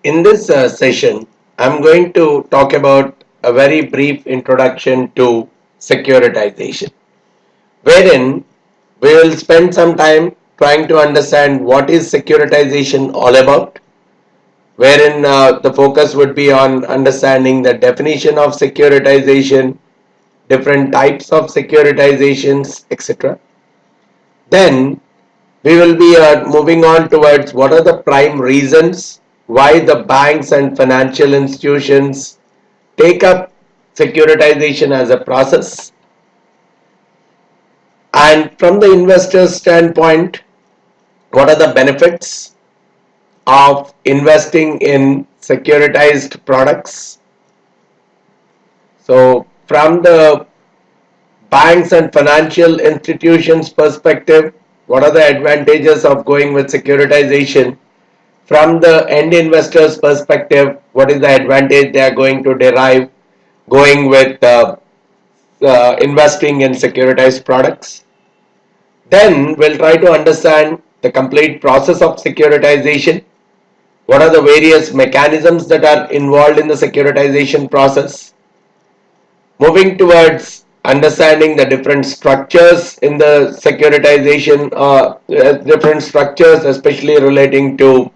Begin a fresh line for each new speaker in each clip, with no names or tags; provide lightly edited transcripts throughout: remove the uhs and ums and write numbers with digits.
In this session, I'm going to talk about a very brief introduction to securitization, wherein we will spend some time trying to understand what is securitization all about, wherein the focus would be on understanding the definition of securitization, different types of securitizations, etc. Then we will be moving on towards what are the prime reasons why the banks and financial institutions take up securitization as a process, and from the investor's standpoint, what are the benefits of investing in securitized products. So from the banks and financial institutions perspective, what are the advantages of going with securitization? From the end investor's perspective, what is the advantage they are going to derive going with investing in securitized products? Then we'll try to understand the complete process of securitization. What are the various mechanisms that are involved in the securitization process? Moving towards understanding the different structures in the securitization, different structures, especially relating to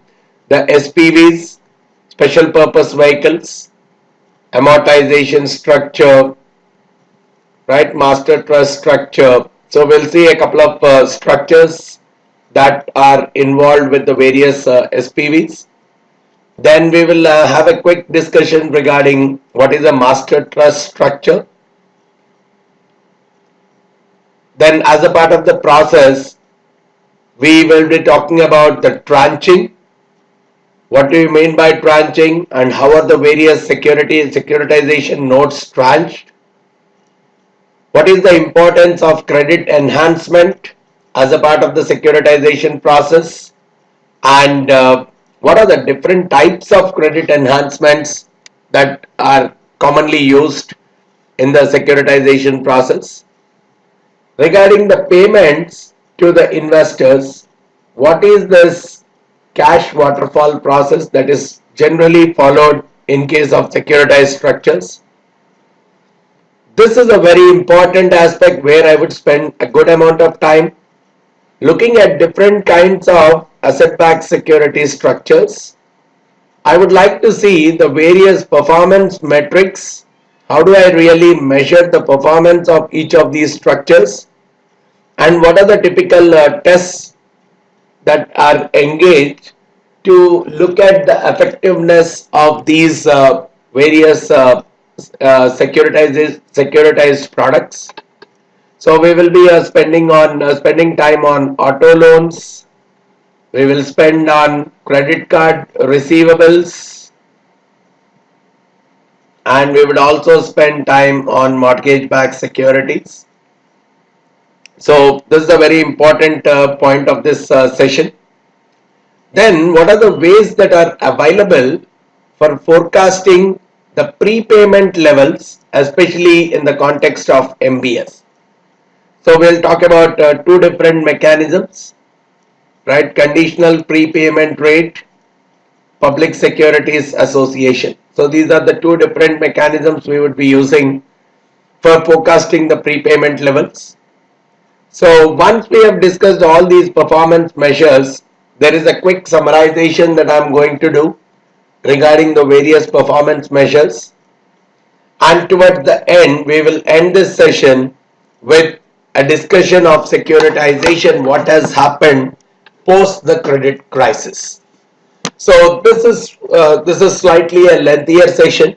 the SPVs, special purpose vehicles, amortization structure, right, master trust structure. So we'll see a couple of structures that are involved with the various SPVs. Then we will have a quick discussion regarding what is a master trust structure. Then as a part of the process, we will be talking about the tranching. What do you mean by tranching, and how are the various securitization notes tranched? What is the importance of credit enhancement as a part of the securitization process? And what are the different types of credit enhancements that are commonly used in the securitization process? Regarding the payments to the investors, what is this cash waterfall process that is generally followed in case of securitized structures? This is a very important aspect where I would spend a good amount of time looking at different kinds of asset-backed security structures. I would like to see the various performance metrics. How do I really measure the performance of each of these structures? And what are the typical tests that are engaged to look at the effectiveness of these various securitized products? So we will be spending time on auto loans. We will spend on credit card receivables, and we would also spend time on mortgage-backed securities. So this is a very important point of this session. Then what are the ways that are available for forecasting the prepayment levels, especially in the context of MBS? So we'll talk about two different mechanisms, right? Conditional prepayment rate, public securities association. So these are the two different mechanisms we would be using for forecasting the prepayment levels. So once we have discussed all these performance measures, there is a quick summarization that I'm going to do regarding the various performance measures. And towards the end, we will end this session with a discussion of securitization, what has happened post the credit crisis. So this is slightly a lengthier session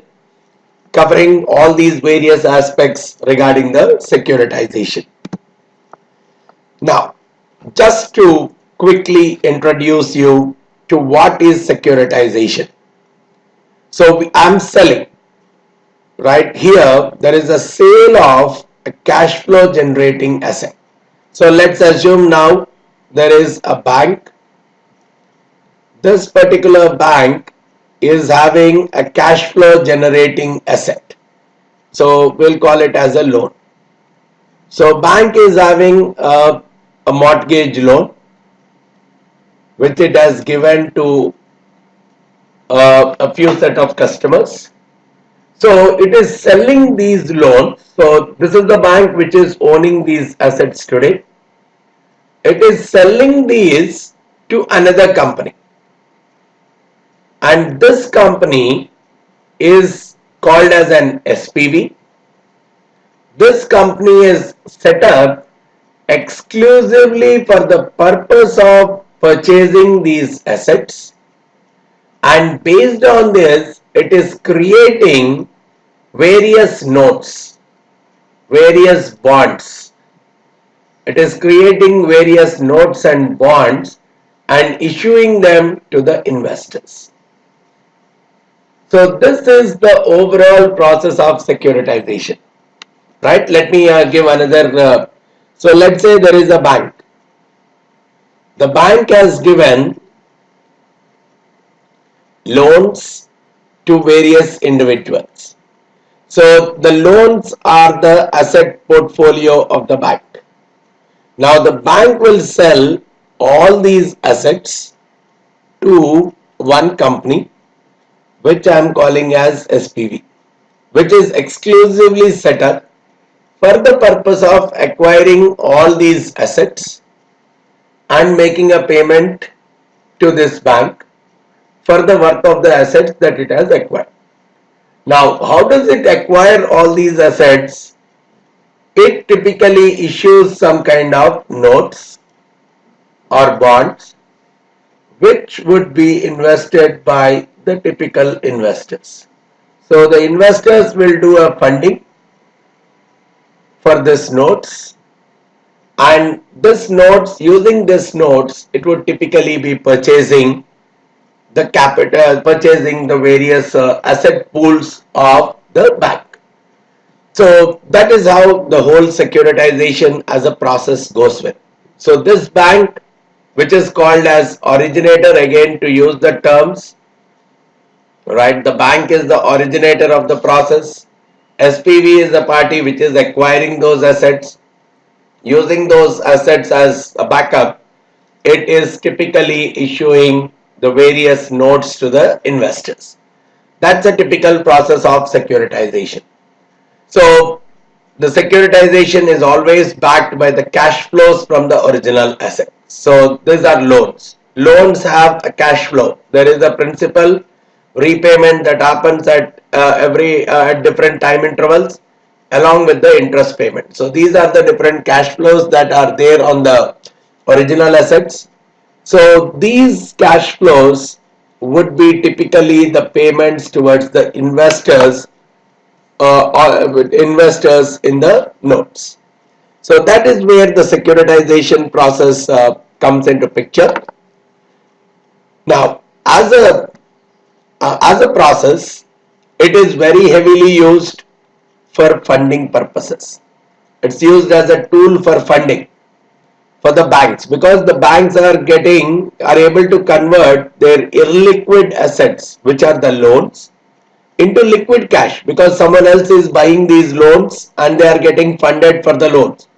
covering all these various aspects regarding the securitization. Now, just to quickly introduce you to what is securitization. So I'm selling, right? Here there is a sale of a cash flow generating asset. So let's assume now there is a bank. This particular bank is having a cash flow generating asset. So we'll call it as a loan. So bank is having a mortgage loan which it has given to a few set of customers. So it is selling these loans. So this is the bank which is owning these assets today. It is selling these to another company, and this company is called as an SPV. This company is set up exclusively for the purpose of purchasing these assets, and based on this it is creating various notes, various bonds. It is creating various notes and bonds and issuing them to the investors. So this is the overall process of securitization, right? Let me give another. So let's say there is a bank. The bank has given loans to various individuals. So the loans are the asset portfolio of the bank. Now the bank will sell all these assets to one company, which I am calling as SPV, which is exclusively set up for the purpose of acquiring all these assets and making a payment to this bank for the worth of the assets that it has acquired. Now, how does it acquire all these assets? It typically issues some kind of notes or bonds which would be invested by the typical investors. So the investors will do a funding for this notes, and this notes, using this notes, it would typically be purchasing the capital, purchasing the various asset pools of the bank. So that is how the whole securitization as a process goes with. So this bank, which is called as originator, again to use the terms, right? The bank is the originator of the process. SPV is the party which is acquiring those assets. Using those assets as a backup, it is typically issuing the various notes to the investors. That's a typical process of securitization. So the securitization is always backed by the cash flows from the original asset. So these are loans. Loans have a cash flow. There is a principal repayment that happens at at different time intervals, along with the interest payment. So these are the different cash flows that are there on the original assets. So these cash flows would be typically the payments towards the investors investors in the notes. So that is where the securitization process comes into picture. Now, as a process, it is very heavily used for funding purposes. It's used as a tool for funding for the banks, because the banks are able to convert their illiquid assets, which are the loans, into liquid cash, because someone else is buying these loans and they are getting funded for the loans.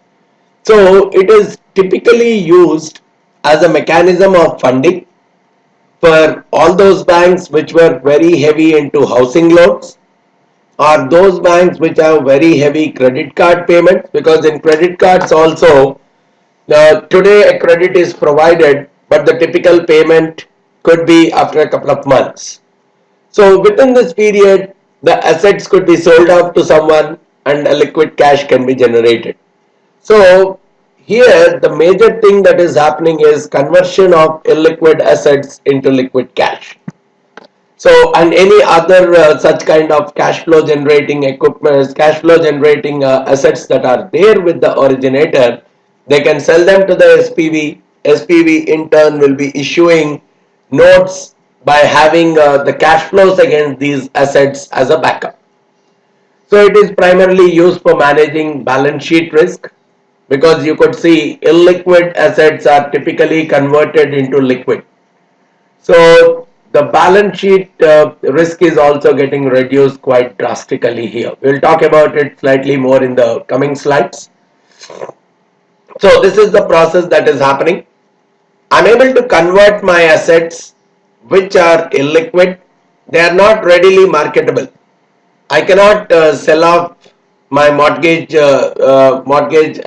So it is typically used as a mechanism of funding for all those banks which were very heavy into housing loans, or those banks which have very heavy credit card payments, because in credit cards also today a credit is provided, but the typical payment could be after a couple of months. So within this period, the assets could be sold off to someone and a liquid cash can be generated. So here the major thing that is happening is conversion of illiquid assets into liquid cash. So, and any other such kind of cash flow generating equipment, cash flow generating assets that are there with the originator, they can sell them to the SPV. SPV in turn will be issuing notes by having the cash flows against these assets as a backup. So it is primarily used for managing balance sheet risk, because you could see illiquid assets are typically converted into liquid. So the balance sheet risk is also getting reduced quite drastically here. We'll talk about it slightly more in the coming slides. So this is the process that is happening. I'm able to convert my assets which are illiquid they are not readily marketable. I cannot sell off my mortgage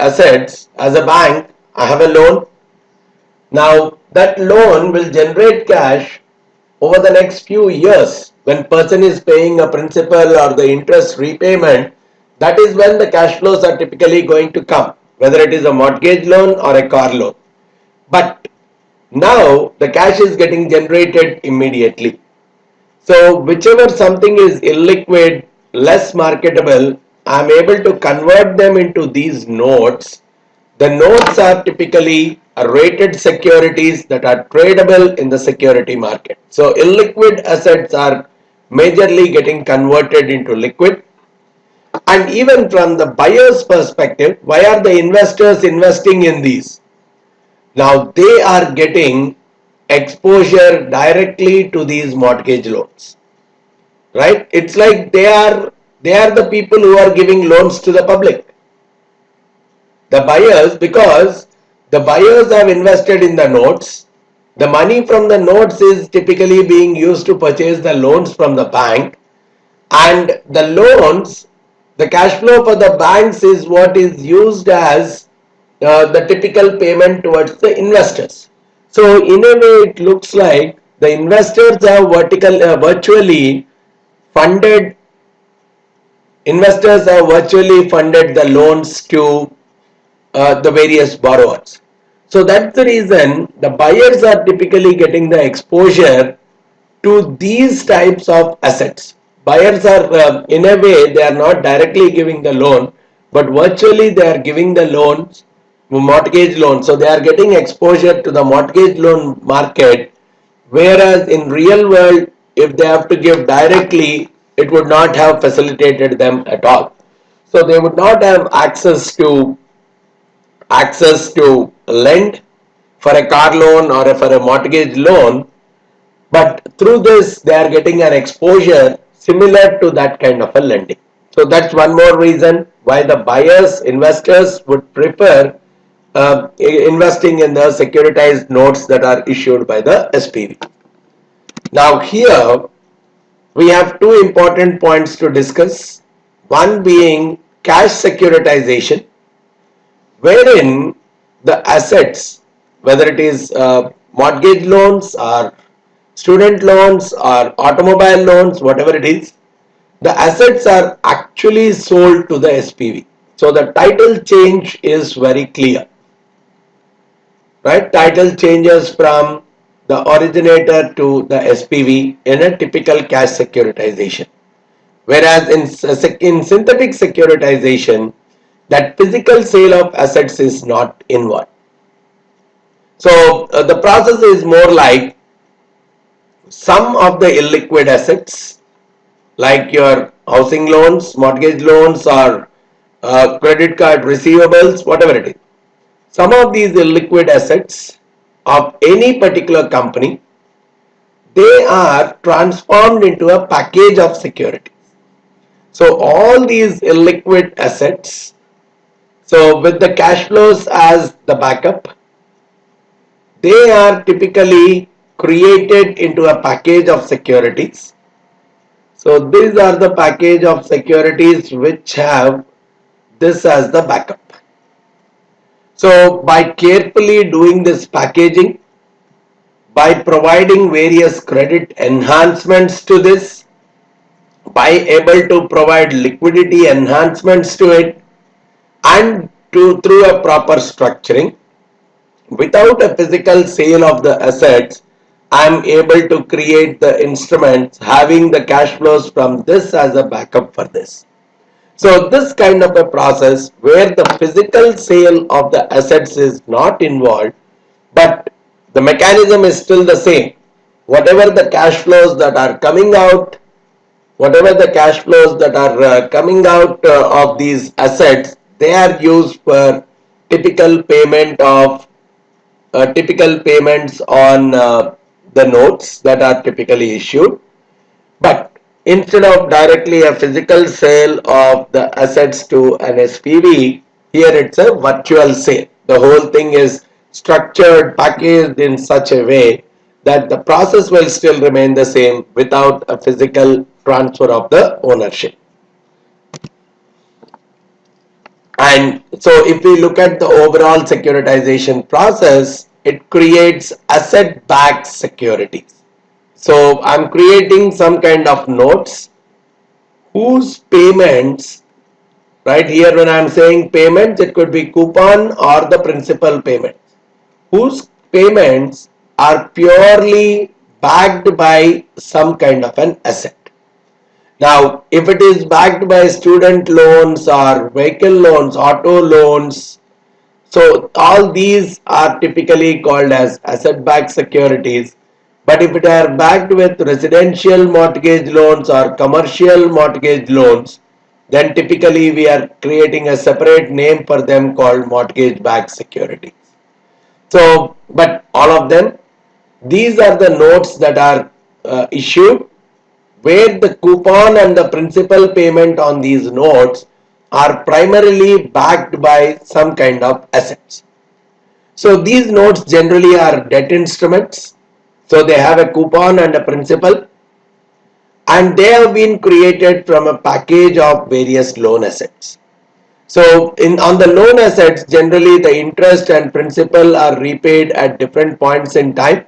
assets as a bank. I have a loan. Now that loan will generate cash over the next few years. When person is paying a principal or the interest repayment, that is when the cash flows are typically going to come, whether it is a mortgage loan or a car loan. But now the cash is getting generated immediately. So whichever something is illiquid, less marketable, I am able to convert them into these notes. The notes are typically rated securities that are tradable in the security market. So illiquid assets are majorly getting converted into liquid. And even from the buyer's perspective, why are the investors investing in these? Now they are getting exposure directly to these mortgage loans, right? It's like they are the people who are giving loans to the public, the buyers, because the buyers have invested in the notes. The money from the notes is typically being used to purchase the loans from the bank, and the loans, the cash flow for the banks is what is used as the typical payment towards the investors. So in a way it looks like the investors have virtually funded the loans to the various borrowers. So that's the reason the buyers are typically getting the exposure to these types of assets. Buyers are, in a way, they are not directly giving the loan, but virtually they are giving the loans, mortgage loan. So they are getting exposure to the mortgage loan market, whereas in real world, if they have to give directly, it would not have facilitated them at all. So they would not have access to lend for a car loan or for a mortgage loan, but through this they are getting an exposure similar to that kind of a lending. So that's one more reason why the investors would prefer investing in the securitized notes that are issued by the SPV. Now here we have two important points to discuss. One being cash securitization, wherein the assets, whether it is mortgage loans or student loans or automobile loans, whatever it is, the assets are actually sold to the SPV. So the title change is very clear, right? Title changes from the originator to the SPV in a typical cash securitization. Whereas in synthetic securitization, that physical sale of assets is not involved. So the process is more like some of the illiquid assets like your housing loans, mortgage loans, or credit card receivables, whatever it is. Some of these illiquid assets of any particular company, they are transformed into a package of securities. So all these illiquid assets, so with the cash flows as the backup, they are typically created into a package of securities. So these are the package of securities which have this as the backup. So by carefully doing this packaging, by providing various credit enhancements to this, by able to provide liquidity enhancements to it, and through a proper structuring, without a physical sale of the assets, I am able to create the instruments having the cash flows from this as a backup for this. So this kind of a process where the physical sale of the assets is not involved, but the mechanism is still the same. Whatever the cash flows that are coming out, of these assets, they are used for typical payment of typical payments on the notes that are typically issued. But instead of directly a physical sale of the assets to an SPV, here it's a virtual sale. The whole thing is structured, packaged in such a way that the process will still remain the same without a physical transfer of the ownership. And so if we look at the overall securitization process, it creates asset-backed securities. So I'm creating some kind of notes whose payments, right here when I'm saying payments, it could be coupon or the principal payment, whose payments are purely backed by some kind of an asset. Now, if it is backed by student loans or vehicle loans, auto loans, so all these are typically called as asset-backed securities. But if it are backed with residential mortgage loans or commercial mortgage loans, then typically we are creating a separate name for them called mortgage-backed securities. So, but all of them, these are the notes that are issued where the coupon and the principal payment on these notes are primarily backed by some kind of assets. So these notes generally are debt instruments. So they have a coupon and a principal, and they have been created from a package of various loan assets. So on the loan assets, generally the interest and principal are repaid at different points in time.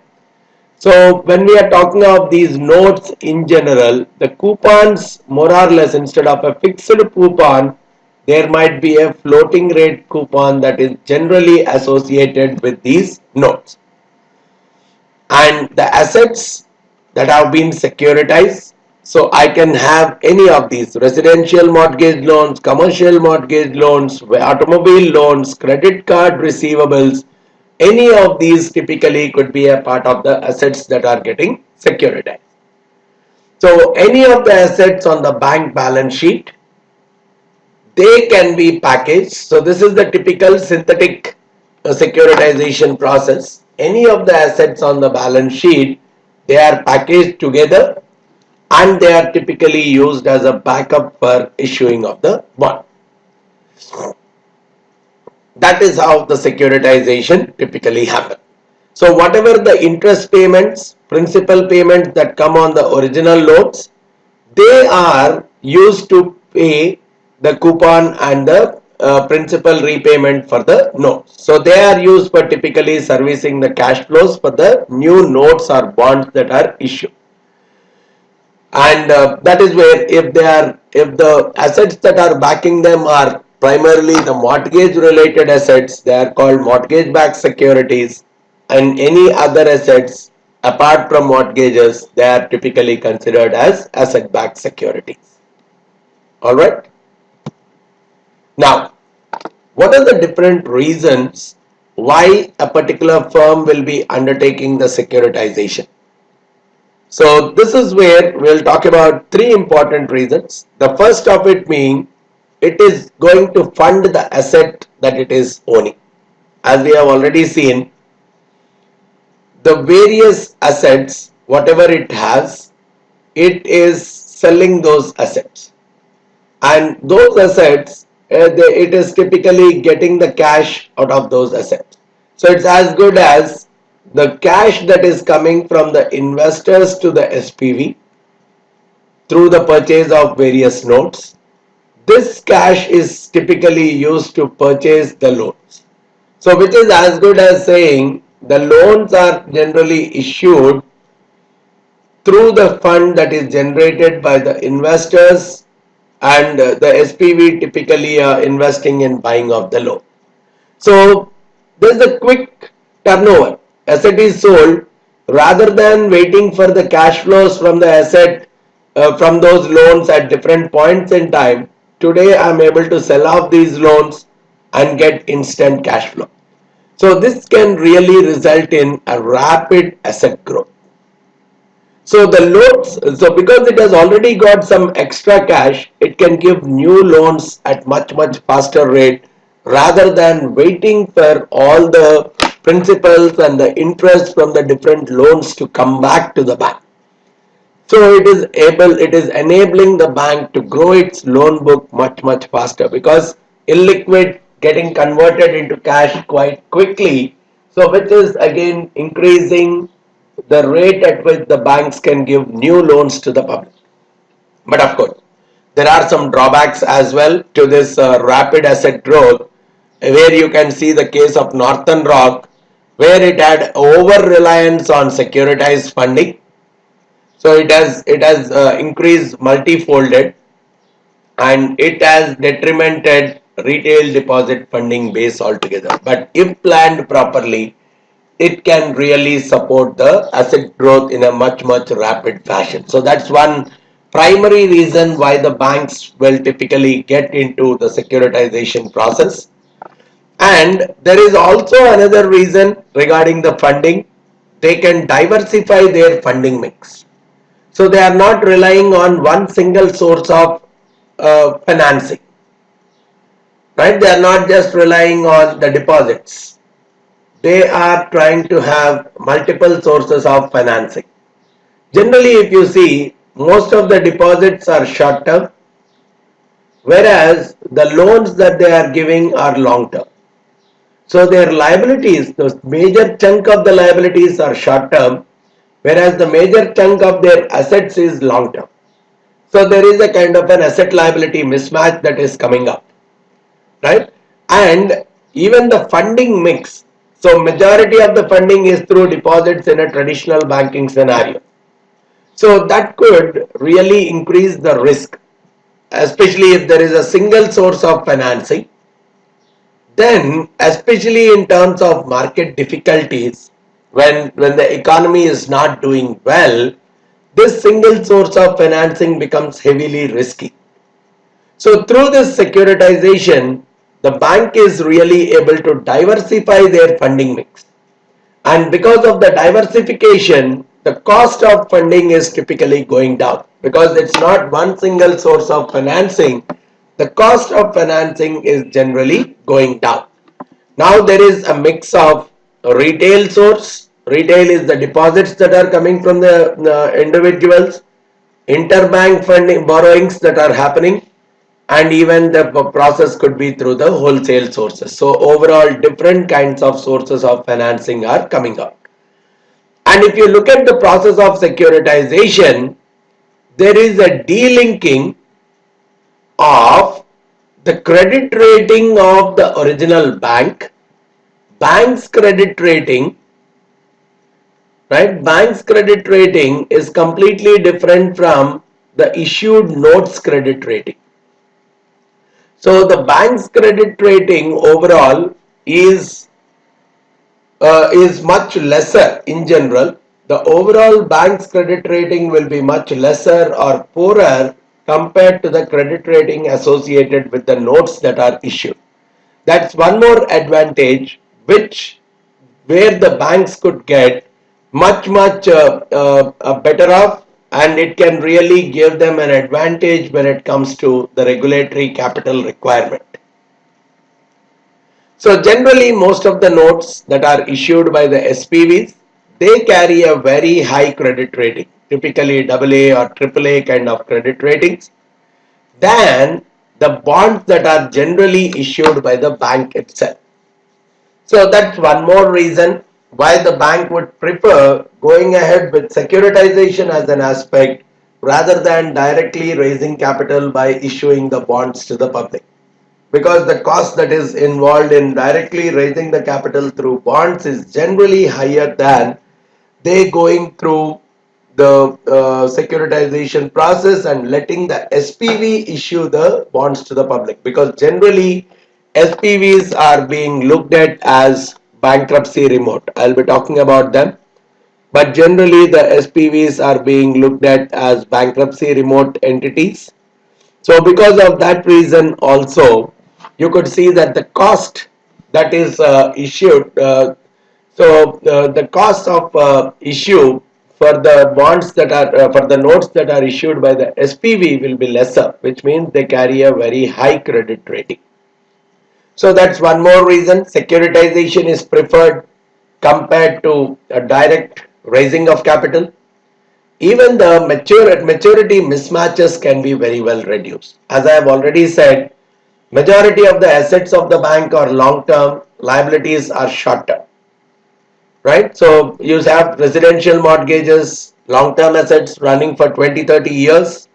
So when we are talking of these notes in general, the coupons more or less, instead of a fixed coupon, there might be a floating rate coupon that is generally associated with these notes. And the assets that have been securitized, so I can have any of these: residential mortgage loans, commercial mortgage loans, automobile loans, credit card receivables. Any of these typically could be a part of the assets that are getting securitized. So any of the assets on the bank balance sheet, they can be packaged. So this is the typical synthetic securitization process. Any of the assets on the balance sheet, they are packaged together and they are typically used as a backup for issuing of the bond. That is how the securitization typically happens. So whatever the interest payments, principal payments that come on the original loans, they are used to pay the coupon and the principal repayment for the notes. So they are used for typically servicing the cash flows for the new notes or bonds that are issued. And that is where if the assets that are backing them are primarily the mortgage related assets, they are called mortgage backed securities, and any other assets apart from mortgages, they are typically considered as asset backed securities. Alright. Now, what are the different reasons why a particular firm will be undertaking the securitization? So this is where we'll talk about three important reasons. The first of it being it is going to fund the asset that it is owning. As we have already seen, the various assets, whatever it has, it is selling those assets. And those assets, it is typically getting the cash out of those assets. So it's as good as the cash that is coming from the investors to the SPV through the purchase of various notes. This cash is typically used to purchase the loans. So which is as good as saying the loans are generally issued through the fund that is generated by the investors, and the SPV typically investing in buying of the loan. So there is a quick turnover. Asset is sold rather than waiting for the cash flows from the asset from those loans at different points in time. Today I am able to sell off these loans and get instant cash flow. So this can really result in a rapid asset growth. So the loans, so because it has already got some extra cash, it can give new loans at much faster rate rather than waiting for all the principals and the interest from the different loans to come back to the bank. So it is enabling the bank to grow its loan book much faster, because illiquid getting converted into cash quite quickly. So which is again increasing the rate at which the banks can give new loans to the public. But of course, there are some drawbacks as well to this rapid asset growth, where you can see the case of Northern Rock, where it had over reliance on securitized funding. So it has increased multifolded, and it has detrimented retail deposit funding base altogether. But if planned properly, it can really support the asset growth in a much rapid fashion. So that's one primary reason why the banks will typically get into the securitization process. And there is also another reason regarding the funding. They can diversify their funding mix. So they are not relying on one single source of financing, right? They are not just relying on the deposits. They are trying to have multiple sources of financing. Generally, if you see, most of the deposits are short term, whereas the loans that they are giving are long term. So their liabilities, the major chunk of the liabilities are short term, whereas the major chunk of their assets is long term. So there is a kind of an asset liability mismatch that is coming up, right? And even the funding mix. So majority of the funding is through deposits in a traditional banking scenario. So that could really increase the risk, especially if there is a single source of financing. Then, especially in terms of market difficulties, when the economy is not doing well, this single source of financing becomes heavily risky. So through this securitization, the bank is really able to diversify their funding mix. And because of the diversification, the cost of funding is typically going down. Because it's not one single source of financing, the cost of financing is generally going down. Now there is a mix of retail source. Retail is the deposits that are coming from the individuals, interbank funding borrowings that are happening, and even the process could be through the wholesale sources. So overall, different kinds of sources of financing are coming out. And if you look at the process of securitization, there is a delinking of the credit rating of the original bank, bank's credit rating, right? Bank's credit rating is completely different from the issued notes credit rating. So the bank's credit rating overall is much lesser in general. The overall bank's credit rating will be much lesser or poorer compared to the credit rating associated with the notes that are issued. That's one more advantage where the banks could get much better off, and it can really give them an advantage when it comes to the regulatory capital requirement. So generally, most of the notes that are issued by the SPVs, they carry a very high credit rating, typically AA or AAA kind of credit ratings, than the bonds that are generally issued by the bank itself. So that's one more reason why the bank would prefer going ahead with securitization as an aspect rather than directly raising capital by issuing the bonds to the public. Because the cost that is involved in directly raising the capital through bonds is generally higher than they going through the securitization process and letting the SPV issue the bonds to the public, because generally SPVs are being looked at as bankruptcy remote. I'll be talking about them, but generally the SPVs are being looked at as bankruptcy remote entities. So because of that reason also, you could see that the cost that is issued, the cost of issue for the bonds that are for the notes that are issued by the SPV will be lesser, which means they carry a very high credit rating. So that's one more reason securitization is preferred compared to a direct raising of capital. Even the maturity mismatches can be very well reduced. As I have already said, majority of the assets of the bank are long term, liabilities are short term, right? So you have residential mortgages, long-term assets running for 20-30 years,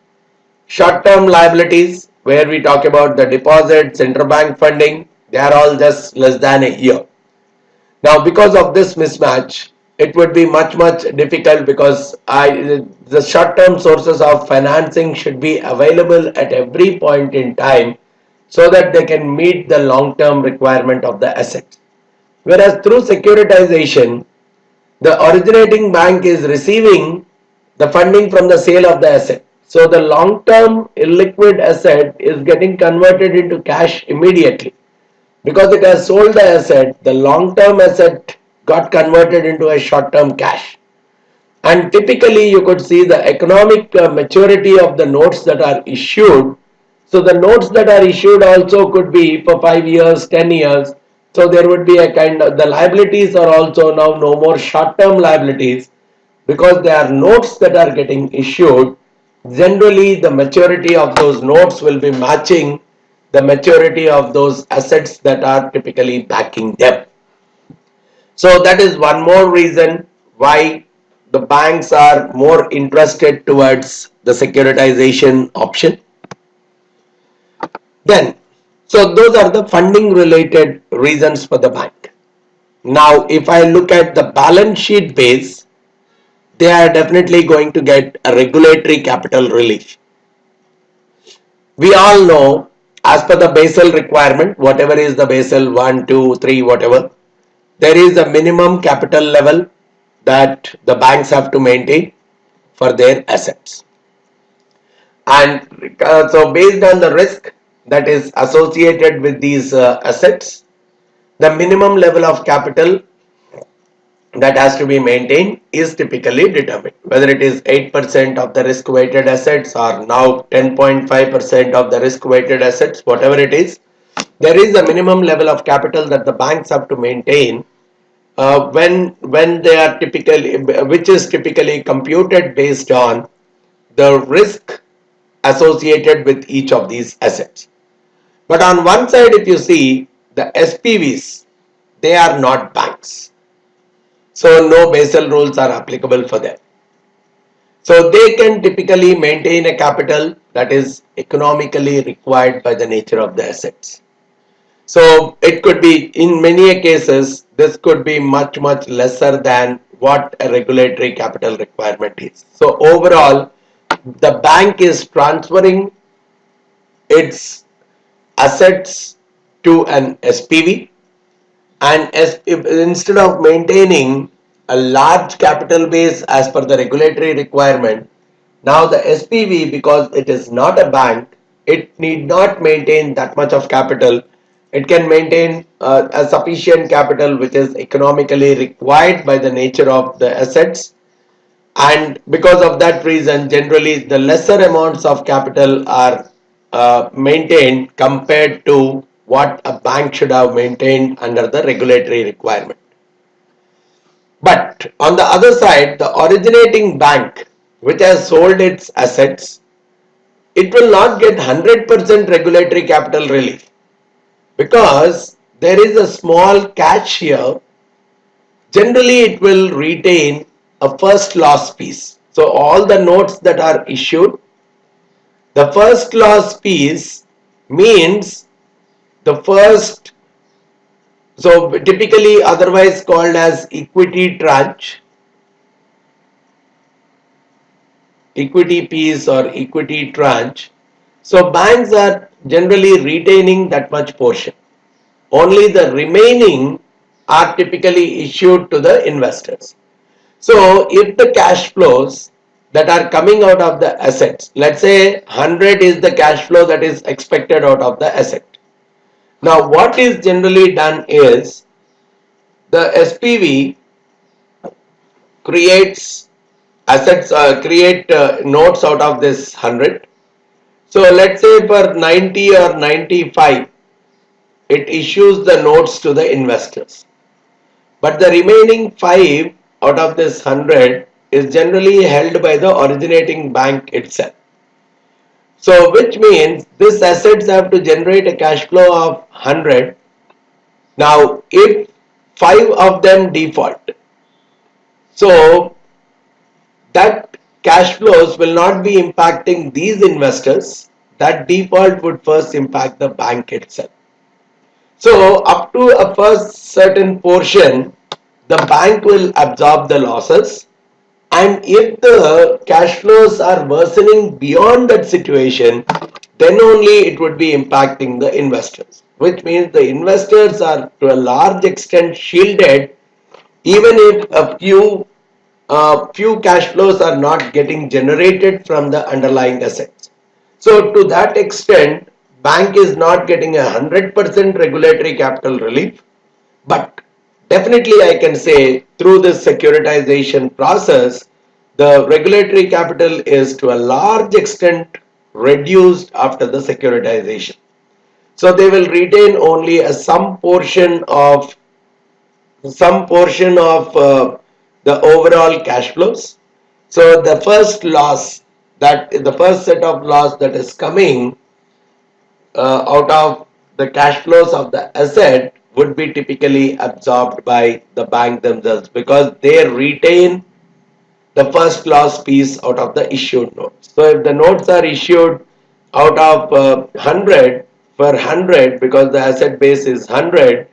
short-term liabilities where we talk about the deposits, interbank funding, they are all just less than a year. Now, because of this mismatch, it would be much difficult because the short-term sources of financing should be available at every point in time so that they can meet the long-term requirement of the asset. Whereas through securitization, the originating bank is receiving the funding from the sale of the asset. So the long-term illiquid asset is getting converted into cash immediately. Because it has sold the asset, the long-term asset got converted into a short-term cash. And typically you could see the economic maturity of the notes that are issued. So the notes that are issued also could be for 5 years, 10 years. So there would be a kind of, the liabilities are also now no more short-term liabilities because they are notes that are getting issued. Generally the maturity of those notes will be matching the maturity of those assets that are typically backing them. So that is one more reason why the banks are more interested towards the securitization option. Then, so those are the funding related reasons for the bank. Now, if I look at the balance sheet base, they are definitely going to get a regulatory capital relief. We all know, as per the Basel requirement, whatever is the Basel 1, 2, 3, whatever, there is a minimum capital level that the banks have to maintain for their assets. And so based on the risk that is associated with these assets, the minimum level of capital that has to be maintained is typically determined. Whether it is 8% of the risk weighted assets or now 10.5% of the risk weighted assets, whatever it is, there is a minimum level of capital that the banks have to maintain when they are typically, which is typically computed based on the risk associated with each of these assets. But on one side, if you see the SPVs, they are not banks. So no Basel rules are applicable for them. So they can typically maintain a capital that is economically required by the nature of the assets. So it could be, in many cases, this could be much lesser than what a regulatory capital requirement is. So overall, the bank is transferring its assets to an SPV, and instead of maintaining a large capital base as per the regulatory requirement, now the SPV, because it is not a bank, it need not maintain that much of capital. It can maintain a sufficient capital which is economically required by the nature of the assets, and because of that reason, generally the lesser amounts of capital are maintained compared to what a bank should have maintained under the regulatory requirement. But on the other side, the originating bank which has sold its assets, it will not get 100% regulatory capital relief because there is a small catch here. Generally it will retain a first loss piece. So all the notes that are issued, the first loss piece means the first, so typically otherwise called as equity tranche, equity piece or equity tranche. So banks are generally retaining that much portion. Only the remaining are typically issued to the investors. So if the cash flows that are coming out of the assets, let's say 100 is the cash flow that is expected out of the asset. Now what is generally done is the SPV creates assets, create notes out of this 100. So let's say for 90 or 95, it issues the notes to the investors. But the remaining 5 out of this 100 is generally held by the originating bank itself. So which means these assets have to generate a cash flow of 100. Now if 5 of them default, So that cash flows will not be impacting these investors. That default would first impact the bank itself. So up to a first certain portion, the bank will absorb the losses, and if the cash flows are worsening beyond that situation, then only it would be impacting the investors, which means the investors are to a large extent shielded even if a few cash flows are not getting generated from the underlying assets. So to that extent, bank is not getting 100% regulatory capital relief, but definitely I can say through this securitization process, the regulatory capital is to a large extent reduced after the securitization. So they will retain only some portion of the overall cash flows. So the first set of loss that is coming out of the cash flows of the asset would be typically absorbed by the bank themselves because they retain the first loss piece out of the issued notes. So if the notes are issued out of 100 for 100 because the asset base is 100,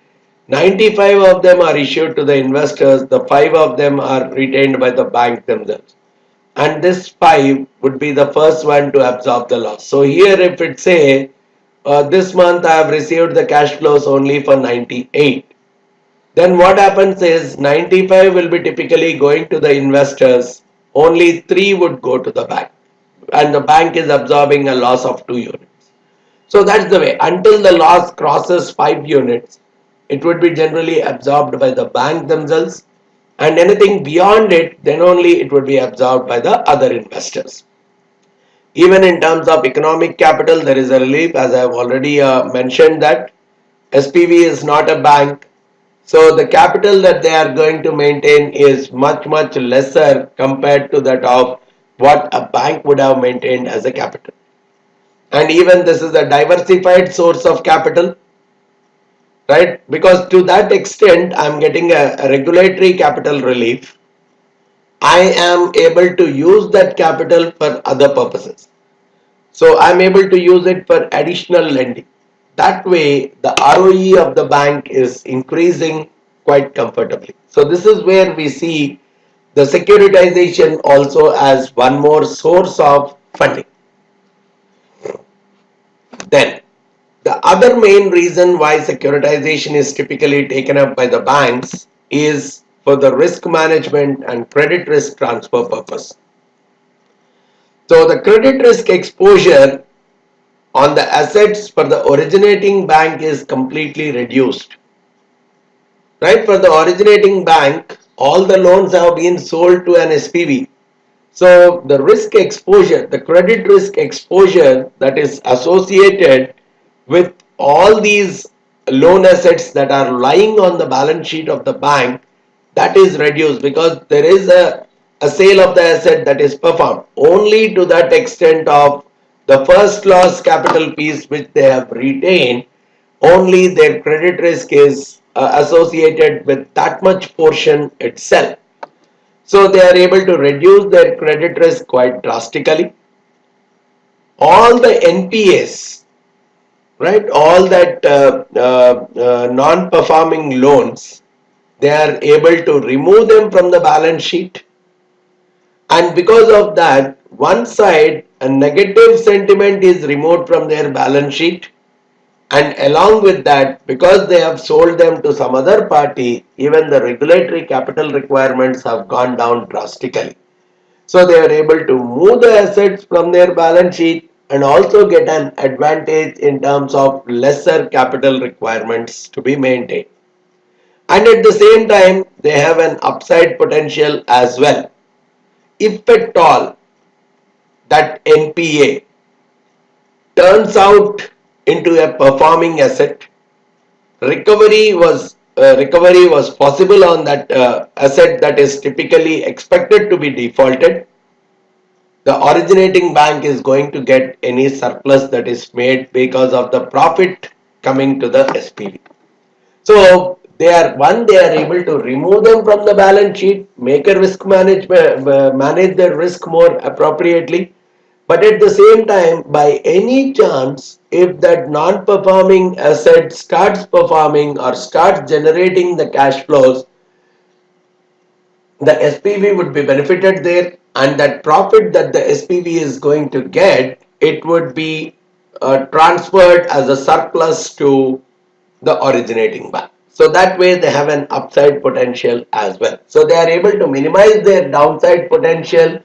95 of them are issued to the investors, the 5 of them are retained by the bank themselves. And this 5 would be the first one to absorb the loss. So here if it say this month I have received the cash flows only for 98, then what happens is 95 will be typically going to the investors, only 3 would go to the bank, and the bank is absorbing a loss of 2 units. So that's the way. Until the loss crosses 5 units, it would be generally absorbed by the bank themselves, and anything beyond it, then only it would be absorbed by the other investors. Even in terms of economic capital, there is a relief, as I have already mentioned that SPV is not a bank. So the capital that they are going to maintain is much, much lesser compared to that of what a bank would have maintained as a capital. And even this is a diversified source of capital, right? Because to that extent, I'm getting a regulatory capital relief. I am able to use that capital for other purposes. So I'm able to use it for additional lending. That way, the ROE of the bank is increasing quite comfortably. So this is where we see the securitization also as one more source of funding. Then, the other main reason why securitization is typically taken up by the banks is for the risk management and credit risk transfer purpose. So the credit risk exposure on the assets for the originating bank is completely reduced. Right? For the originating bank, all the loans have been sold to an SPV. So the risk exposure, the credit risk exposure that is associated with all these loan assets that are lying on the balance sheet of the bank, that is reduced because there is a sale of the asset that is performed only to that extent of the first loss capital piece which they have retained. Only their credit risk is associated with that much portion itself. So they are able to reduce their credit risk quite drastically. All the NPAs, right, all that non-performing loans, they are able to remove them from the balance sheet. And because of that, one side, a negative sentiment is removed from their balance sheet. And along with that, because they have sold them to some other party, even the regulatory capital requirements have gone down drastically. So they are able to move the assets from their balance sheet and also get an advantage in terms of lesser capital requirements to be maintained. And at the same time, they have an upside potential as well. If at all that NPA turns out into a performing asset, recovery was possible on that asset that is typically expected to be defaulted, the originating bank is going to get any surplus that is made because of the profit coming to the SPV. So they are able to remove them from the balance sheet, make a risk management, manage their risk more appropriately. But at the same time, by any chance, if that non-performing asset starts performing or starts generating the cash flows, the SPV would be benefited there, and that profit that the SPV is going to get, it would be transferred as a surplus to the originating bank. So that way they have an upside potential as well. So they are able to minimize their downside potential,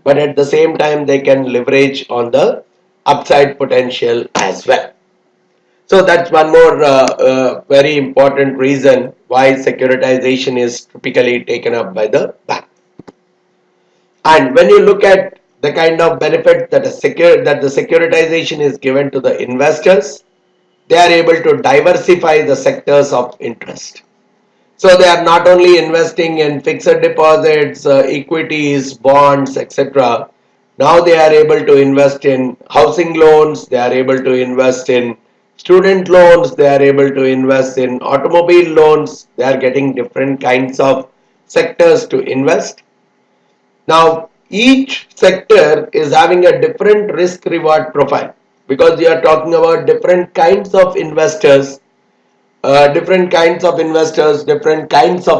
but at the same time they can leverage on the upside potential as well. So that's one more very important reason why securitization is typically taken up by the bank. And when you look at the kind of benefit that the securitization is given to the investors, they are able to diversify the sectors of interest. So they are not only investing in fixed deposits, equities, bonds, etc. Now they are able to invest in housing loans, they are able to invest in student loans, they are able to invest in automobile loans, they are getting different kinds of sectors to invest. Now, each sector is having a different risk reward profile because we are talking about different kinds of investors, different kinds of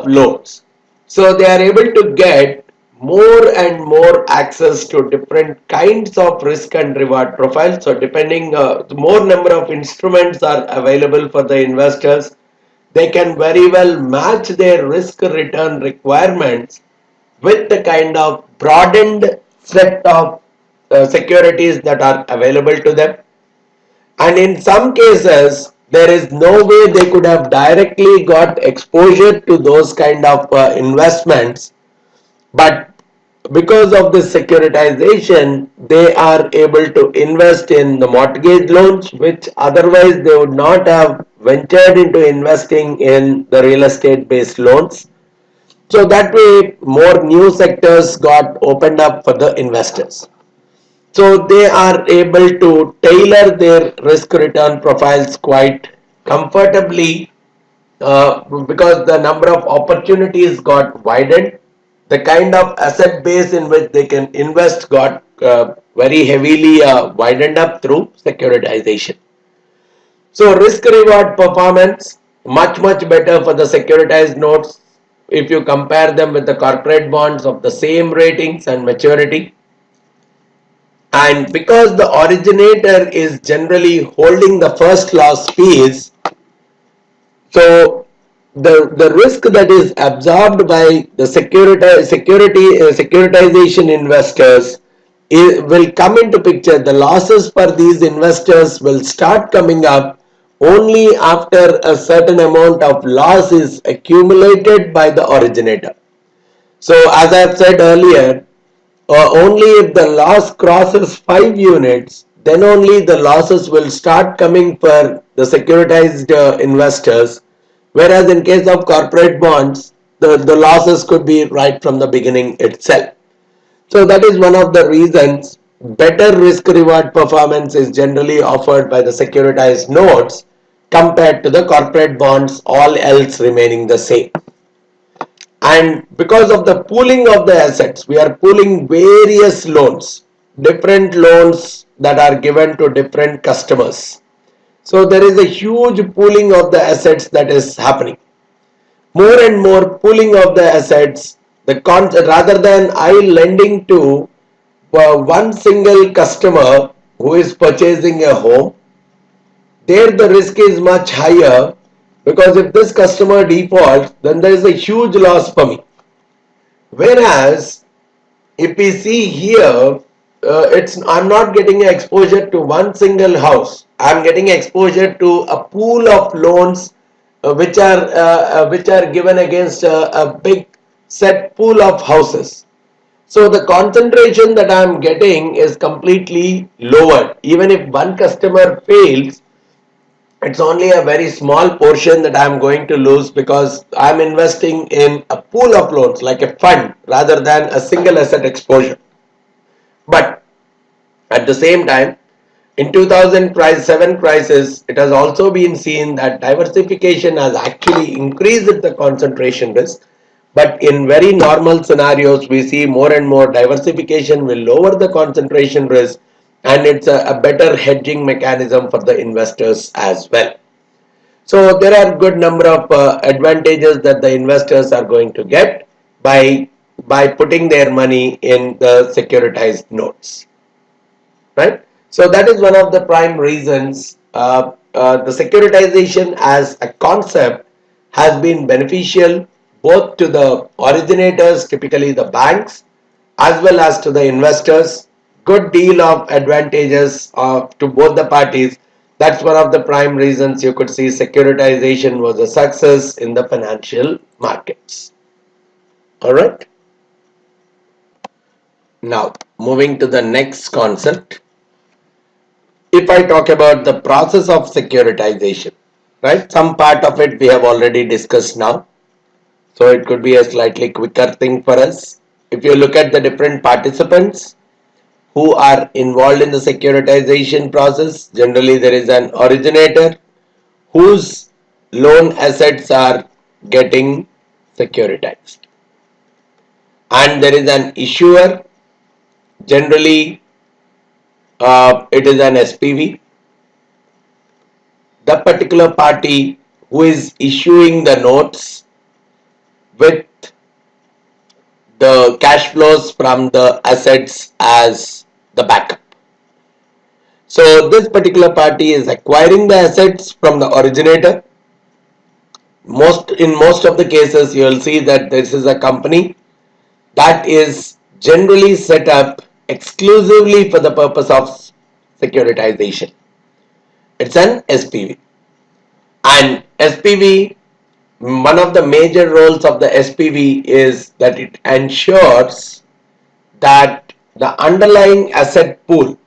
loans. So they are able to get more and more access to different kinds of risk and reward profiles. So depending, the more number of instruments are available for the investors, they can very well match their risk return requirements with the kind of broadened set of securities that are available to them. And in some cases, there is no way they could have directly got exposure to those kind of investments, but because of this securitization, they are able to invest in the mortgage loans, which otherwise they would not have ventured into investing in the real estate based loans. So that way, more new sectors got opened up for the investors. So they are able to tailor their risk return profiles quite comfortably because the number of opportunities got widened. The kind of asset base in which they can invest got very heavily widened up through securitization. So risk reward performance much better for the securitized notes if you compare them with the corporate bonds of the same ratings and maturity. And because the originator is generally holding the first loss piece, so the risk that is absorbed by the securitization investors will come into picture. The losses for these investors will start coming up only after a certain amount of loss is accumulated by the originator. So as I have said earlier, only if the loss crosses 5 units, then only the losses will start coming for the securitized investors. Whereas in case of corporate bonds, the losses could be right from the beginning itself. So that is one of the reasons better risk reward performance is generally offered by the securitized notes compared to the corporate bonds, all else remaining the same. And because of the pooling of the assets, we are pooling various loans, different loans that are given to different customers. So there is a huge pooling of the assets that is happening. More and more pooling of the assets, rather than I lending to one single customer who is purchasing a home, there the risk is much higher because if this customer defaults, then there is a huge loss for me. Whereas if we see here, I'm not getting exposure to one single house. I'm getting exposure to a pool of loans which are given against a big set pool of houses. So the concentration that I'm getting is completely lower. Even if one customer fails, it's only a very small portion that I'm going to lose because I'm investing in a pool of loans like a fund rather than a single asset exposure. But at the same time, In 2007 crisis, it has also been seen that diversification has actually increased the concentration risk. But in very normal scenarios, we see more and more diversification will lower the concentration risk, and it's a better hedging mechanism for the investors as well. So there are good number of advantages that the investors are going to get by putting their money in the securitized notes, right? So that is one of the prime reasons the securitization as a concept has been beneficial both to the originators, typically the banks, as well as to the investors. Good deal of advantages to both the parties. That's one of the prime reasons you could see securitization was a success in the financial markets. All right. Now, moving to the next concept. If I talk about the process of securitization, right? Some part of it we have already discussed now. So it could be a slightly quicker thing for us. If you look at the different participants who are involved in the securitization process, generally there is an originator whose loan assets are getting securitized. And there is an issuer, generally it is an SPV. The particular party who is issuing the notes with the cash flows from the assets as the backup. So this particular party is acquiring the assets from the originator. In most of the cases, you will see that this is a company that is generally set up exclusively for the purpose of securitization. It's an SPV. And SPV, one of the major roles of the SPV is that it ensures that the underlying asset pool,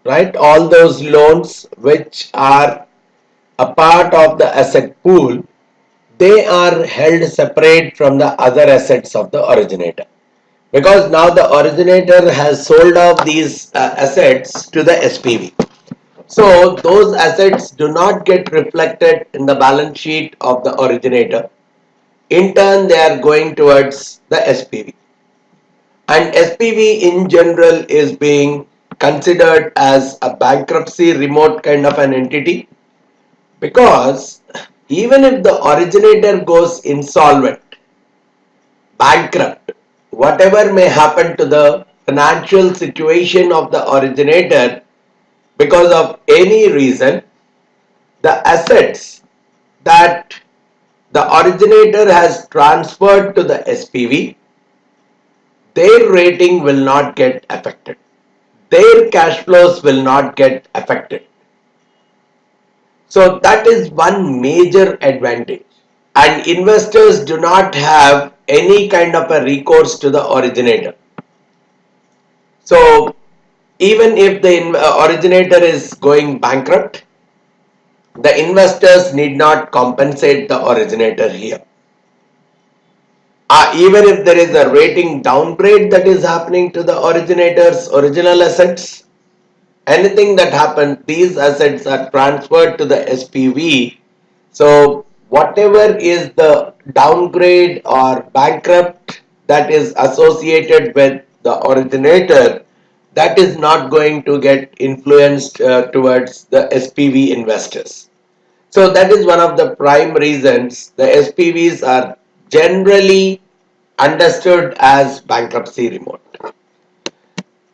right, all those loans which are a part of the asset pool, they are held separate from the other assets of the originator. Because now the originator has sold off these assets to the SPV. So those assets do not get reflected in the balance sheet of the originator. In turn, they are going towards the SPV. And SPV in general is being considered as a bankruptcy remote kind of an entity, because even if the originator goes insolvent, bankrupt, whatever may happen to the financial situation of the originator, because of any reason, the assets that the originator has transferred to the SPV, their rating will not get affected. Their cash flows will not get affected. So that is one major advantage. And investors do not have any kind of a recourse to the originator. So even if the originator is going bankrupt, the investors need not compensate the originator here. Even if there is a rating downgrade that is happening to the originator's original assets, anything that happens, these assets are transferred to the SPV. So whatever is the downgrade or bankrupt that is associated with the originator, that is not going to get influenced towards the SPV investors. So that is one of the prime reasons the SPVs are generally understood as bankruptcy remote.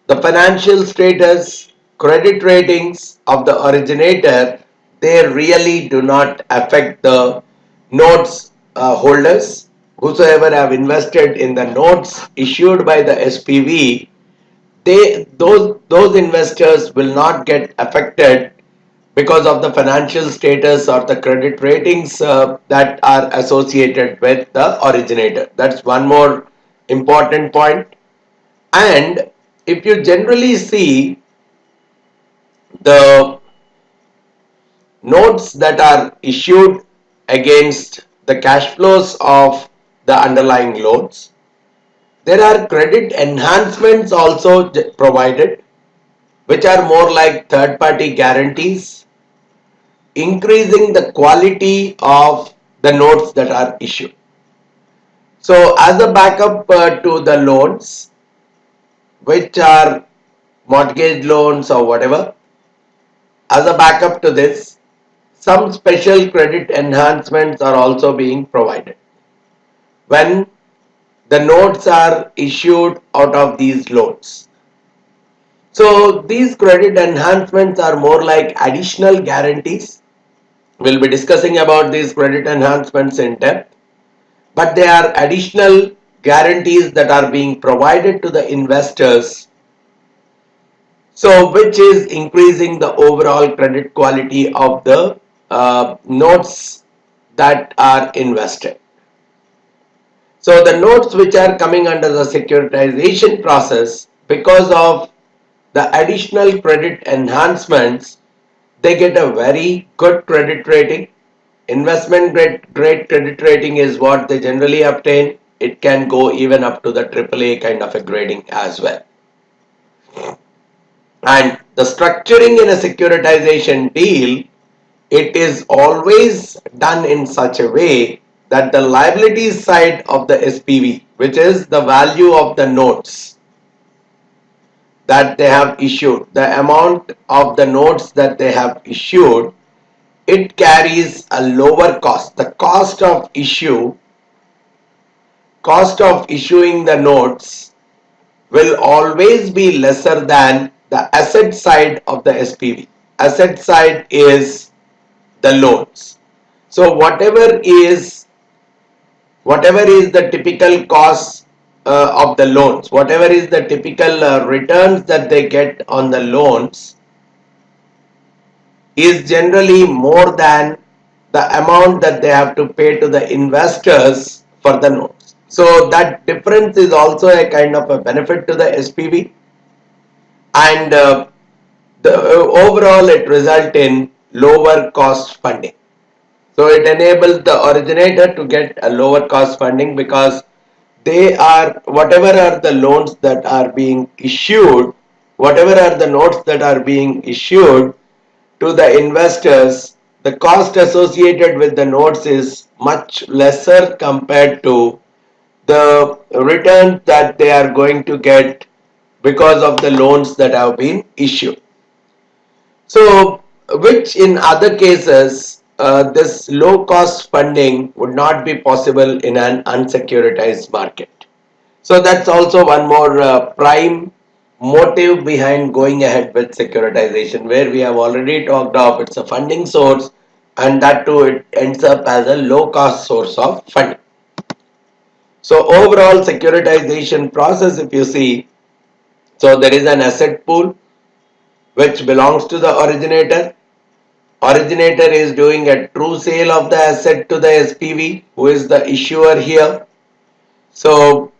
The financial status, credit ratings of the originator, they really do not affect the notes holders. Whosoever have invested in the notes issued by the SPV, those investors will not get affected because of the financial status or the credit ratings that are associated with the originator. That's one more important point. And if you generally see the notes that are issued against the cash flows of the underlying loans, there are credit enhancements also provided. which are more like third party guarantees, increasing the quality of the notes that are issued. So as a backup to the loans, which are mortgage loans or whatever, as a backup to this, some special credit enhancements are also being provided when the notes are issued out of these loans. So these credit enhancements are more like additional guarantees. We'll be discussing about these credit enhancements in depth, but they are additional guarantees that are being provided to the investors, so which is increasing the overall credit quality of the notes that are invested. So the notes which are coming under the securitization process, because of the additional credit enhancements, they get a very good credit rating. Investment grade credit rating is what they generally obtain. It can go even up to the AAA kind of a grading as well. And the structuring in a securitization deal, it is always done in such a way that the liabilities side of the SPV, which is the value of the notes that they have issued, the amount of the notes that they have issued, it carries a lower cost. The cost of issuing the notes will always be lesser than the asset side of the SPV. Asset side is the loans. So whatever is the typical cost of the loans, whatever is the typical returns that they get on the loans, is generally more than the amount that they have to pay to the investors for the notes. So that difference is also a kind of a benefit to the SPV, and overall it result in lower cost funding. So it enables the originator to get a lower cost funding, because they are, whatever are the loans that are being issued, whatever are the notes that are being issued to the investors, the cost associated with the notes is much lesser compared to the return that they are going to get because of the loans that have been issued. So, which in other cases, this low cost funding would not be possible in an unsecuritized market. So that's also one more prime motive behind going ahead with securitization, where we have already talked of it's a funding source, and that too it ends up as a low cost source of funding. So overall securitization process, if you see, so there is an asset pool which belongs to the originator. Originator is doing a true sale of the asset to the SPV, who is the issuer here. So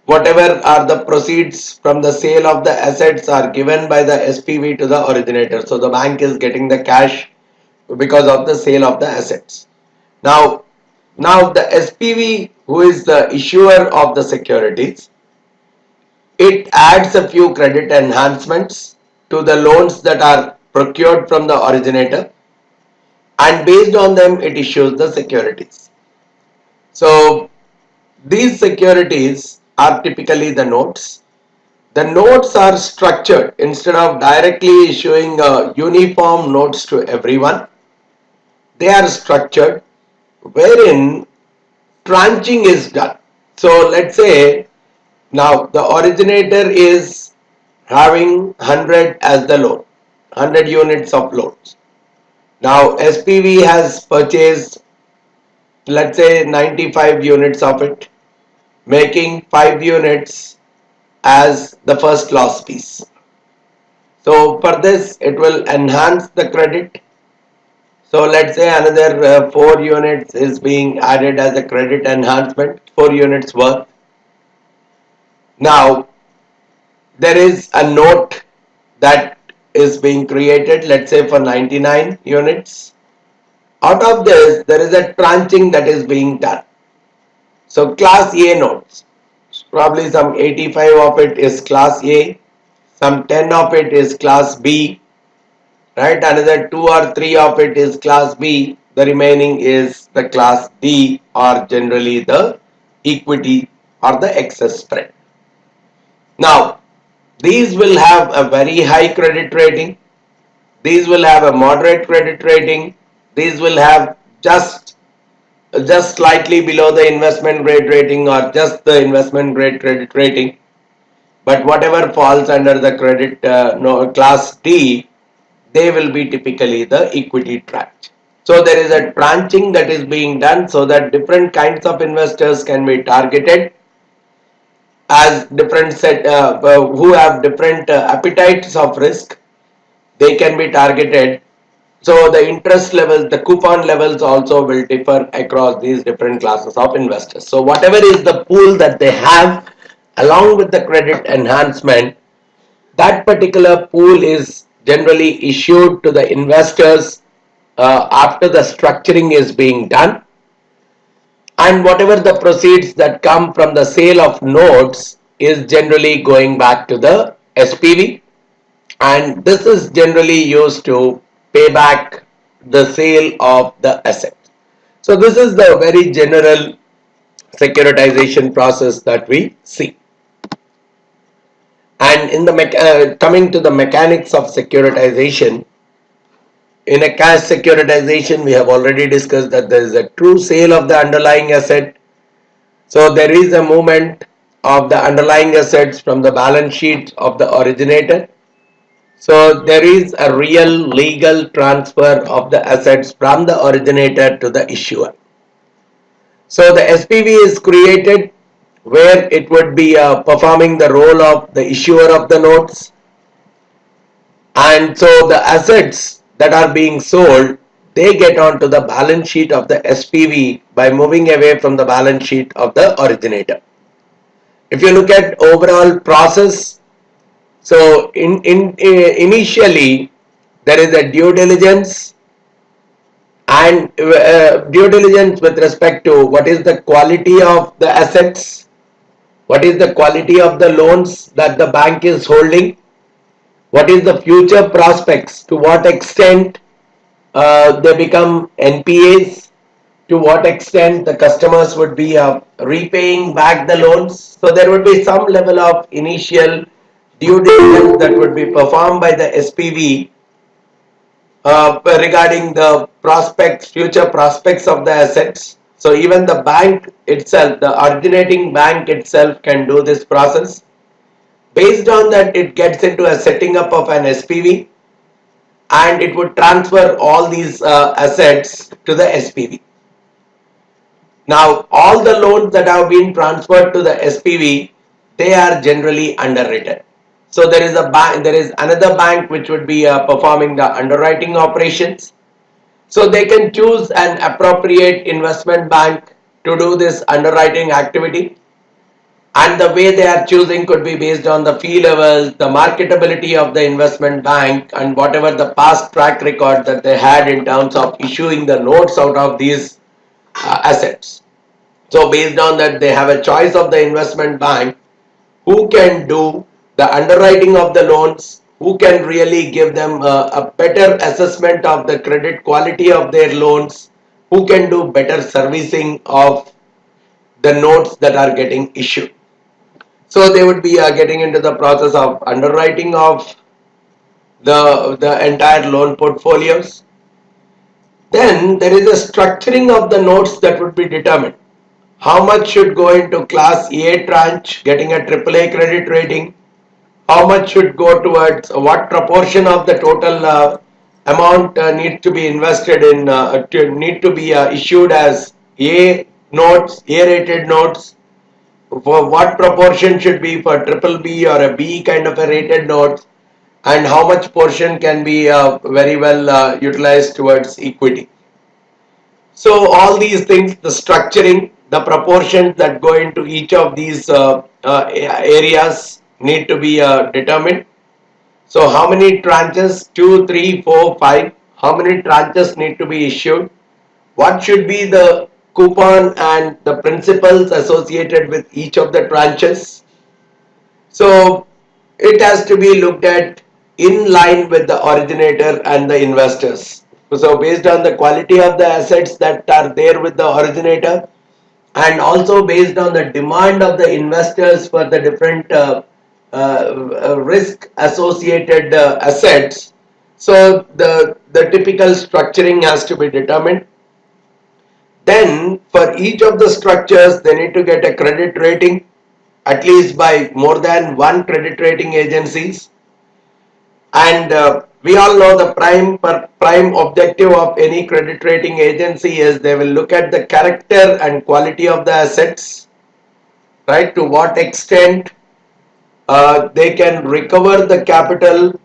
whatever are the proceeds from the sale of the assets are given by the SPV to the originator. So the bank is getting the cash because of the sale of the assets. Now the SPV, who is the issuer of the securities, it adds a few credit enhancements to the loans that are procured from the originator, and based on them it issues the securities. So these securities are typically the notes. The notes are structured, instead of directly issuing uniform notes to everyone, they are structured wherein tranching is done. So let's say now the originator is having 100 as the loan, 100 units of loans. Now SPV has purchased, let's say, 95 units of it, making 5 units as the first loss piece. So for this it will enhance the credit. So let's say another 4 units is being added as a credit enhancement, 4 units worth. Now there is a note that is being created, let's say for 99 units. Out of this there is a tranching that is being done. So class A notes, probably some 85 of it is class A, some 10 of it is class B, right? Another 2 or 3 of it is class B, the remaining is the class D, or generally the equity or the excess spread. Now, these will have a very high credit rating, these will have a moderate credit rating, these will have just slightly below the investment grade rating or just the investment grade credit rating, but whatever falls under the credit class D, they will be typically the equity tranche. So there is a tranching that is being done so that different kinds of investors can be targeted as different set who have different appetites of risk. They can be targeted. So the interest levels, the coupon levels also will differ across these different classes of investors. So whatever is the pool that they have along with the credit enhancement, that particular pool is generally issued to the investors after the structuring is being done, and whatever the proceeds that come from the sale of notes is generally going back to the SPV, and this is generally used to pay back the sale of the asset. So this is the very general securitization process that we see. And in the coming to the mechanics of securitization, in a cash securitization, we have already discussed that there is a true sale of the underlying asset. So there is a movement of the underlying assets from the balance sheet of the originator. So there is a real legal transfer of the assets from the originator to the issuer. So the SPV is created where it would be performing the role of the issuer of the notes, and so the assets that are being sold, they get onto the balance sheet of the SPV by moving away from the balance sheet of the originator. If you look at overall process, so initially there is a due diligence, and due diligence with respect to what is the quality of the assets, what is the quality of the loans that the bank is holding, what is the future prospects, to what extent they become NPAs, to what extent the customers would be repaying back the loans. So there would be some level of initial due diligence that would be performed by the SPV regarding the prospects, future prospects of the assets. So even the bank itself, the originating bank itself can do this process. Based on that, it gets into a setting up of an SPV, and it would transfer all these assets to the SPV. Now, all the loans that have been transferred to the SPV, they are generally underwritten. So there is another bank which would be performing the underwriting operations. So they can choose an appropriate investment bank to do this underwriting activity, and the way they are choosing could be based on the fee levels, the marketability of the investment bank, and whatever the past track record that they had in terms of issuing the notes out of these assets. So based on that, they have a choice of the investment bank who can do the underwriting of the loans, who can really give them a better assessment of the credit quality of their loans, who can do better servicing of the notes that are getting issued. So they would be getting into the process of underwriting of the entire loan portfolios. Then there is a structuring of the notes that would be determined. How much should go into class A tranche getting a AAA credit rating? How much should go towards what proportion of the total amount needs to be invested in, need to be issued as A notes, A rated notes? For what proportion should be for triple B or a B kind of a rated note, and how much portion can be very well utilized towards equity. So all these things, the structuring, the proportions that go into each of these areas need to be determined. So how many tranches, 2, 3, 4, 5, how many tranches need to be issued? What should be the coupon and the principals associated with each of the tranches? So it has to be looked at in line with the originator and the investors. So based on the quality of the assets that are there with the originator, and also based on the demand of the investors for the different risk associated assets, so the typical structuring has to be determined. Then for each of the structures they need to get a credit rating at least by more than one credit rating agencies. And we all know the prime objective of any credit rating agency is they will look at the character and quality of the assets, right? To what extent they can recover the capital,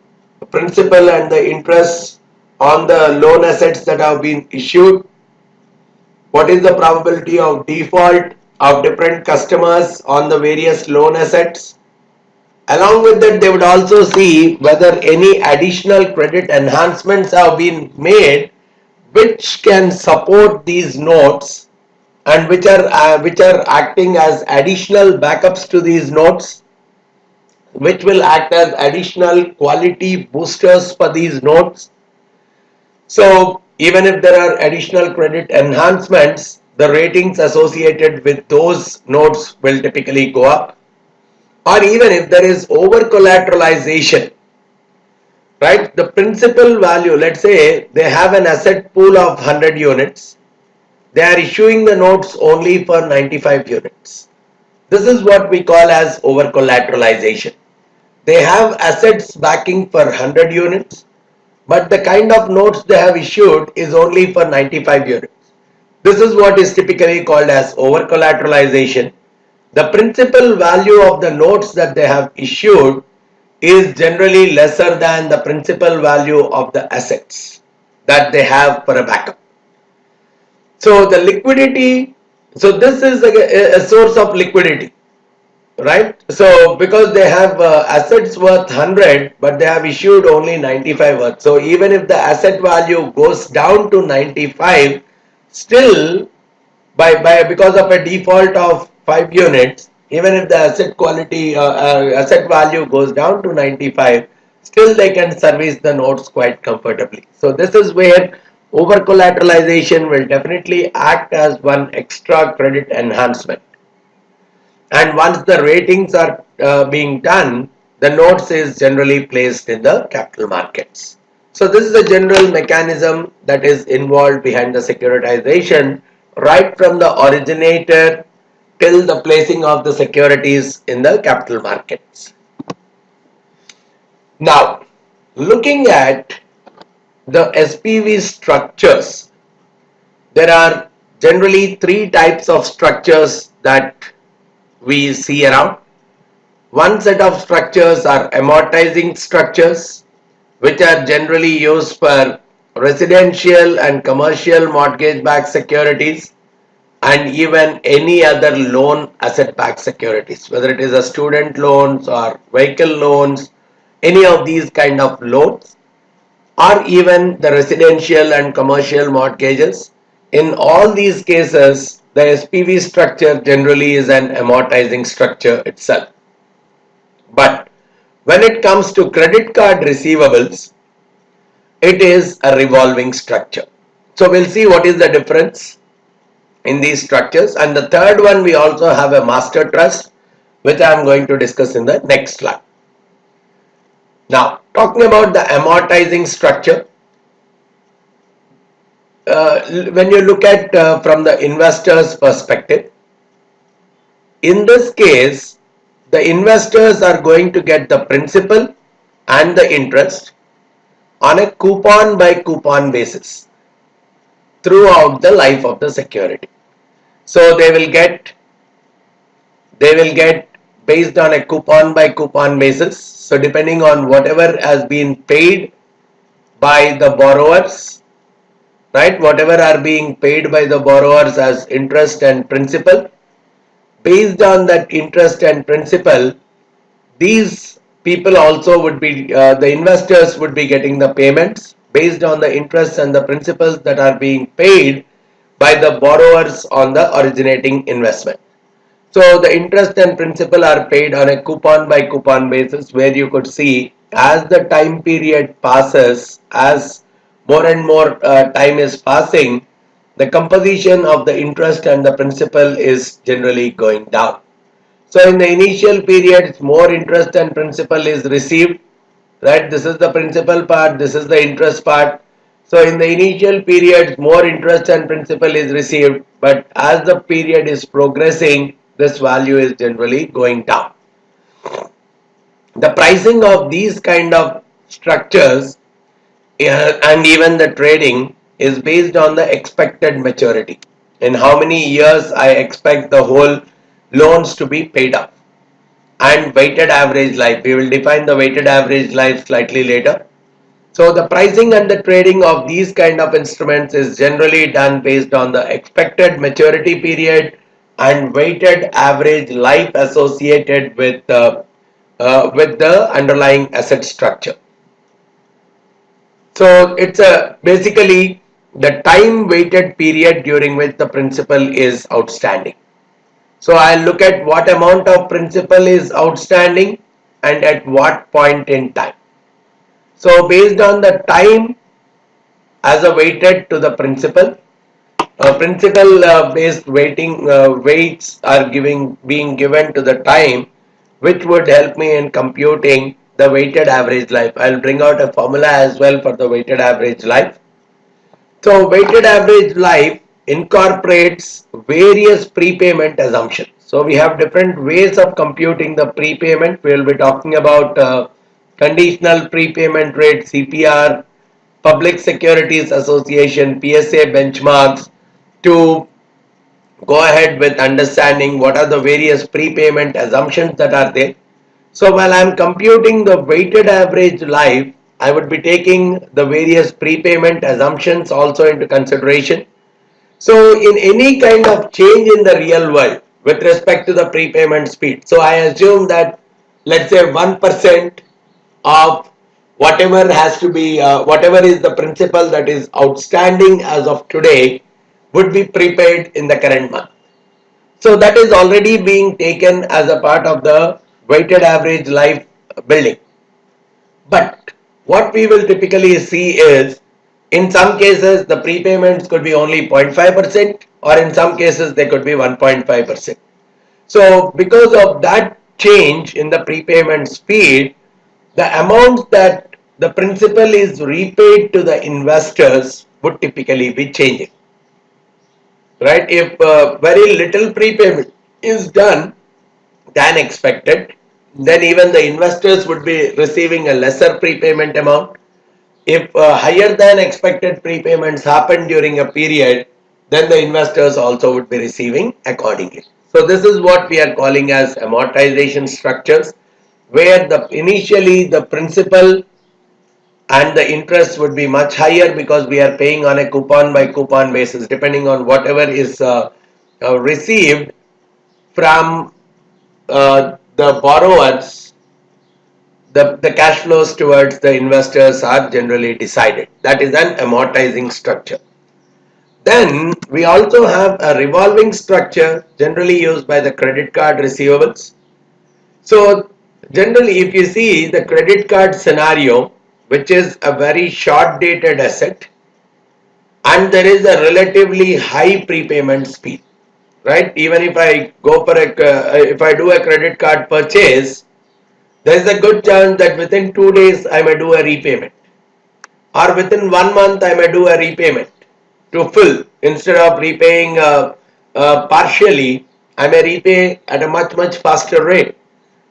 principal, and the interest on the loan assets that have been issued. What is the probability of default of different customers on the various loan assets? Along with that, they would also see whether any additional credit enhancements have been made which can support these notes and which are acting as additional backups to these notes, which will act as additional quality boosters for these notes. So even if there are additional credit enhancements, the ratings associated with those notes will typically go up. Or even if there is over collateralization, right? The principal value, let's say they have an asset pool of 100 units, they are issuing the notes only for 95 units. This is what we call as over collateralization. They have assets backing for 100 units, but the kind of notes they have issued is only for 95 units. This is what is typically called as over collateralization. The principal value of the notes that they have issued is generally lesser than the principal value of the assets that they have for a backup. So the liquidity, so this is a source of liquidity, right? So because they have assets worth 100 but they have issued only 95 worth, so even if the asset value goes down to 95, still because of a default of 5 units, even if the asset quality asset value goes down to 95, still they can service the notes quite comfortably. So this is where over collateralization will definitely act as one extra credit enhancement. And once the ratings are being done, the notes is generally placed in the capital markets. So this is a general mechanism that is involved behind the securitization, right from the originator till the placing of the securities in the capital markets. Now, looking at the SPV structures, there are generally three types of structures that we see around. One set of structures are amortizing structures, which are generally used for residential and commercial mortgage-backed securities and even any other loan asset-backed securities, whether it is a student loans or vehicle loans, any of these kind of loans, or even the residential and commercial mortgages. In all these cases, the SPV structure generally is an amortizing structure itself. But when it comes to credit card receivables, it is a revolving structure. So we'll see what is the difference in these structures. And the third one, we also have a master trust, which I am going to discuss in the next slide. Now, talking about the amortizing structure, when you look at from the investor's perspective, in this case, the investors are going to get the principal and the interest on a coupon by coupon basis throughout the life of the security. So they will get based on a coupon by coupon basis. So depending on whatever has been paid by the borrowers, right, whatever are being paid by the borrowers as interest and principal, based on that interest and principal, these people also would be, the investors would be getting the payments based on the interest and the principals that are being paid by the borrowers on the originating investment. So the interest and principal are paid on a coupon by coupon basis, where you could see as the time period passes, as more and more time is passing, the composition of the interest and the principal is generally going down. So in the initial periods, more interest and principal is received, right? This is the principal part, this is the interest part. So in the initial periods, more interest and principal is received, but as the period is progressing, this value is generally going down. The pricing of these kind of structures and even the trading is based on the expected maturity. In how many years I expect the whole loans to be paid up, and weighted average life. We will define the weighted average life slightly later. So the pricing and the trading of these kind of instruments is generally done based on the expected maturity period and weighted average life associated with the underlying asset structure. So it's a basically the time weighted period during which the principal is outstanding. So I'll look at what amount of principal is outstanding and at what point in time. So based on the time as a weighted to the principal, principal based weights are being given to the time, which would help me in computing the weighted average life. I'll bring out a formula as well for the weighted average life. So weighted average life incorporates various prepayment assumptions. So we have different ways of computing the prepayment. We will be talking about conditional prepayment rate, CPR, Public Securities Association, PSA benchmarks, to go ahead with understanding what are the various prepayment assumptions that are there. So while I am computing the weighted average life, I would be taking the various prepayment assumptions also into consideration. So in any kind of change in the real world with respect to the prepayment speed, so I assume that, let's say, 1% of whatever has to be, whatever is the principal that is outstanding as of today would be prepaid in the current month. So that is already being taken as a part of the weighted average life building. But what we will typically see is, in some cases the prepayments could be only 0.5%, or in some cases they could be 1.5%. So because of that change in the prepayment speed, the amount that the principal is repaid to the investors would typically be changing. Right? If very little prepayment is done than expected, then even the investors would be receiving a lesser prepayment amount. If higher than expected prepayments happen during a period, then the investors also would be receiving accordingly. So this is what we are calling as amortization structures, where initially the principal and the interest would be much higher because we are paying on a coupon by coupon basis depending on whatever is received from the borrowers. The cash flows towards the investors are generally decided. That is an amortizing structure. Then we also have a revolving structure generally used by the credit card receivables. So generally, if you see the credit card scenario, which is a very short dated asset, and there is a relatively high prepayment speed, right? Even if I go for if I do a credit card purchase, there is a good chance that within 2 days I may do a repayment, or within 1 month I may do a repayment to full. Instead of repaying partially, I may repay at a much faster rate.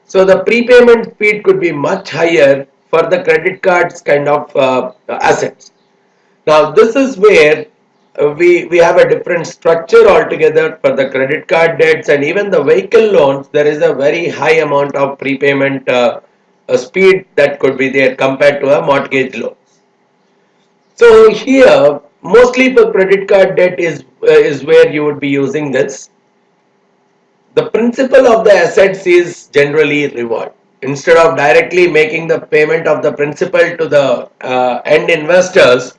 So the prepayment speed could be much higher for the credit cards kind of assets. Now this is where we have a different structure altogether for the credit card debts and even the vehicle loans. There is a very high amount of prepayment speed that could be there compared to a mortgage loan. So here mostly for credit card debt is where you would be using this. The principal of the assets is generally reward. Instead of directly making the payment of the principal to the end investors,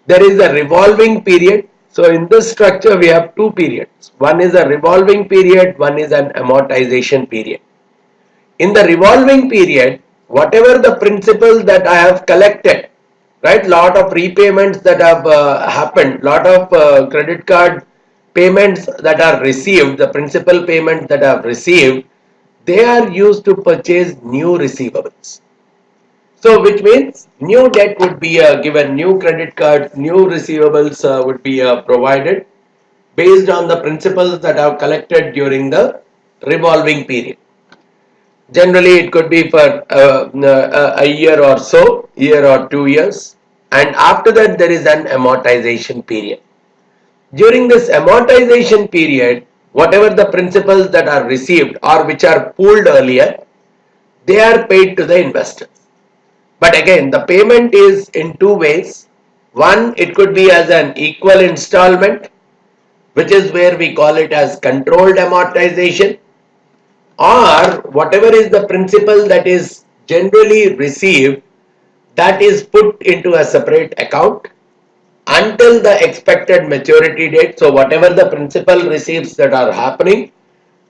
there is a revolving period So in this structure we have two periods. One is a revolving period, one is an amortization period. In the revolving period, whatever the principal that I have collected, right, lot of repayments that have happened, lot of credit card payments that are received, the principal payments that I have received, they are used to purchase new receivables. So which means new debt would be given, new credit card, new receivables would be provided based on the principals that are collected during the revolving period. Generally, it could be for a year or so, year or 2 years, and after that there is an amortization period. During this amortization period, whatever the principals that are received or which are pooled earlier, they are paid to the investors. But again, the payment is in two ways. One, it could be as an equal installment, which is where we call it as controlled amortization, or whatever is the principal that is generally received, that is put into a separate account until the expected maturity date. So whatever the principal receipts that are happening,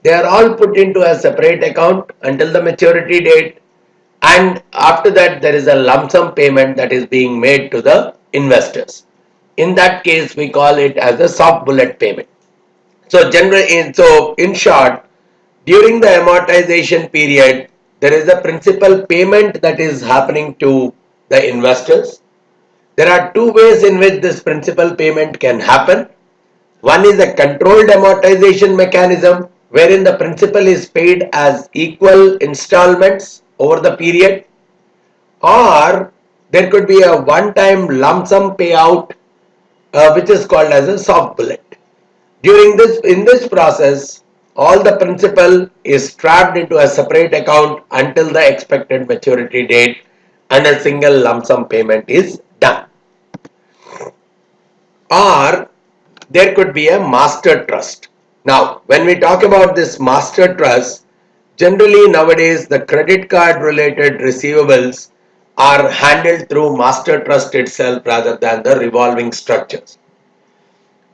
they are all put into a separate account until the maturity date, and after that there is a lump sum payment that is being made to the investors. In that case we call it as a soft bullet payment. So in short, during the amortization period, there is a principal payment that is happening to the investors. There are two ways in which this principal payment can happen. One is a controlled amortization mechanism, wherein the principal is paid as equal installments over the period, or there could be a one-time lump sum payout, which is called as a soft bullet. In this process, all the principal is trapped into a separate account until the expected maturity date, and a single lump sum payment is done. Or there could be a master trust. Now, when we talk about this master trust, generally nowadays the credit card related receivables are handled through master trust itself rather than the revolving structures.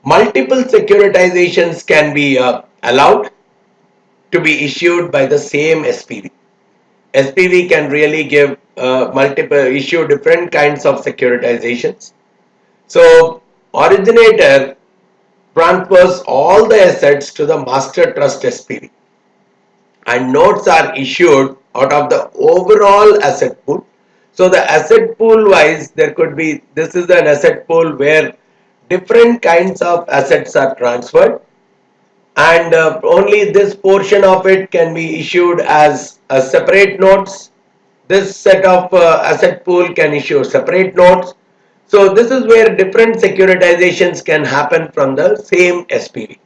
Multiple securitizations can be allowed to be issued by the same SPV. SPV can really give issue different kinds of securitizations. So originator transfers all the assets to the master trust SPV, and notes are issued out of the overall asset pool. So the asset pool wise, there could be, this is an asset pool where different kinds of assets are transferred, and only this portion of it can be issued as a separate notes. This set of asset pool can issue separate notes. So this is where different securitizations can happen from the same SPV.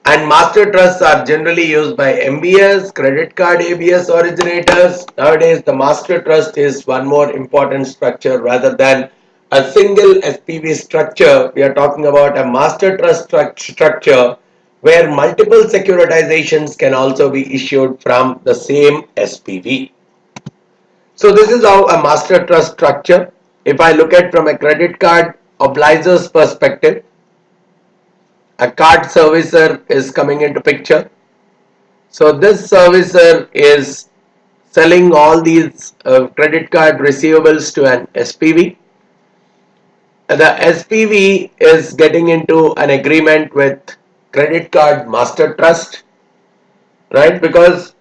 And master trusts are generally used by MBS, credit card ABS originators. Nowadays the master trust is one more important structure rather than a single SPV structure. We are talking about a master trust structure where multiple securitizations can also be issued from the same SPV. So this is how a master trust structure. If I look at from a credit card obliger's perspective, a card servicer is coming into picture. So this servicer is selling all these credit card receivables to an SPV. The SPV is getting into an agreement with credit card master trust, right? Because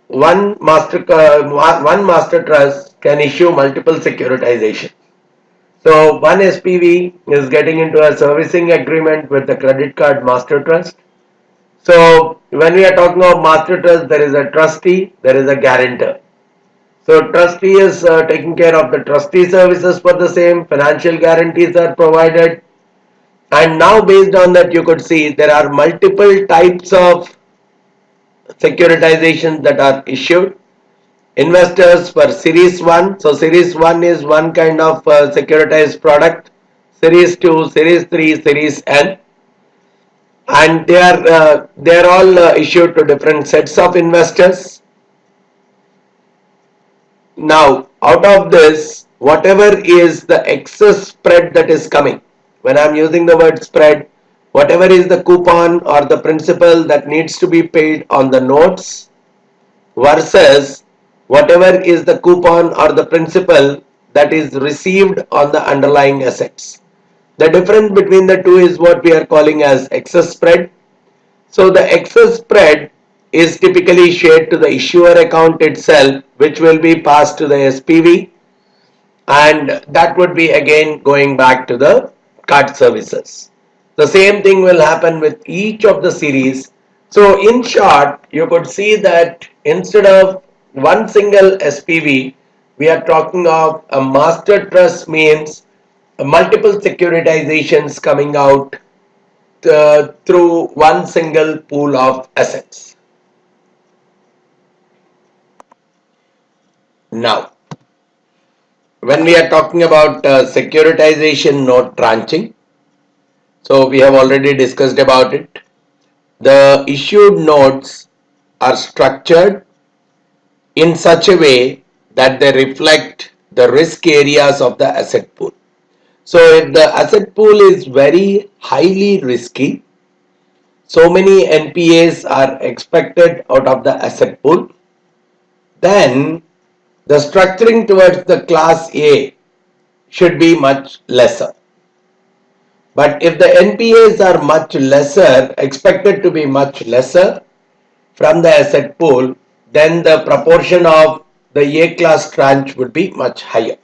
one master trust can issue multiple securitization. So one SPV is getting into a servicing agreement with the credit card master trust. So when we are talking of master trust, there is a trustee, there is a guarantor. So trustee is taking care of the trustee services for the same, financial guarantees are provided, and now based on that you could see there are multiple types of securitizations that are issued. Investors for series 1, so series 1 is one kind of securitized product, series 2, series 3, series N, and they are all issued to different sets of investors. Now out of this, whatever is the excess spread that is coming, when I'm using the word spread, whatever is the coupon or the principal that needs to be paid on the notes versus whatever is the coupon or the principal that is received on the underlying assets. The difference between the two is what we are calling as excess spread. So the excess spread is typically shared to the issuer account itself, which will be passed to the SPV, and that would be again going back to the card services. The same thing will happen with each of the series. So in short, you could see that instead of one single SPV, we are talking of a master trust, means multiple securitizations coming out through one single pool of assets. Now, when we are talking about securitization note tranching, so we have already discussed about it. The issued notes are structured in such a way that they reflect the risk areas of the asset pool. So if the asset pool is very highly risky, so many NPAs are expected out of the asset pool, then the structuring towards the class A should be much lesser. But if the NPAs are much lesser, expected to be much lesser from the asset pool, then the proportion of the A class tranche would be much higher.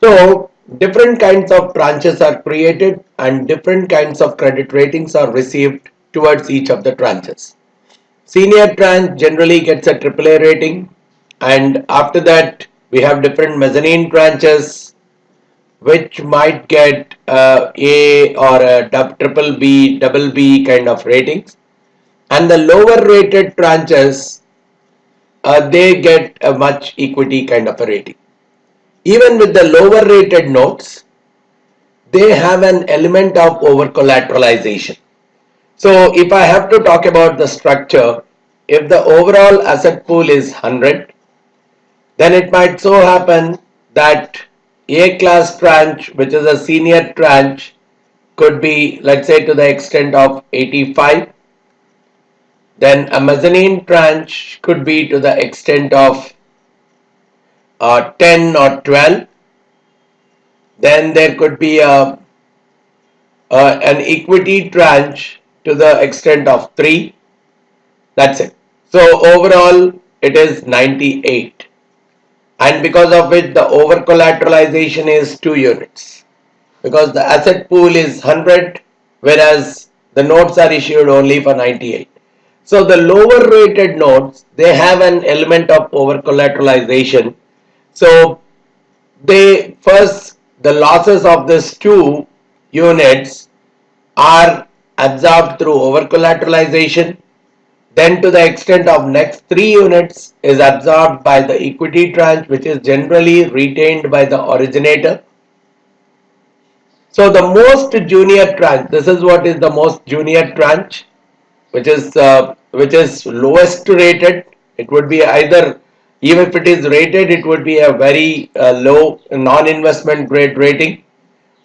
So different kinds of tranches are created and different kinds of credit ratings are received towards each of the tranches. Senior tranche generally gets a AAA rating, and after that we have different mezzanine tranches which might get A or a triple B, double B kind of ratings, and the lower rated tranches they get a much equity kind of a rating. Even with the lower rated notes, they have an element of over collateralization. So if I have to talk about the structure, if the overall asset pool is 100, then it might so happen that A class tranche, which is a senior tranche, could be, let's say, to the extent of 85. Then a mezzanine tranche could be to the extent of 10 or 12. Then there could be an equity tranche to the extent of 3. That's it. So overall it is 98, and because of which the over collateralization is 2 units, because the asset pool is 100 whereas the notes are issued only for 98. So the lower rated notes, they have an element of over collateralization. So they first, the losses of these 2 units are absorbed through over collateralization, then to the extent of next 3 units is absorbed by the equity tranche, which is generally retained by the originator. So the most junior tranche, this is what is the most junior tranche, which is lowest rated. It would be either, even if it is rated, it would be a very low non-investment grade rating,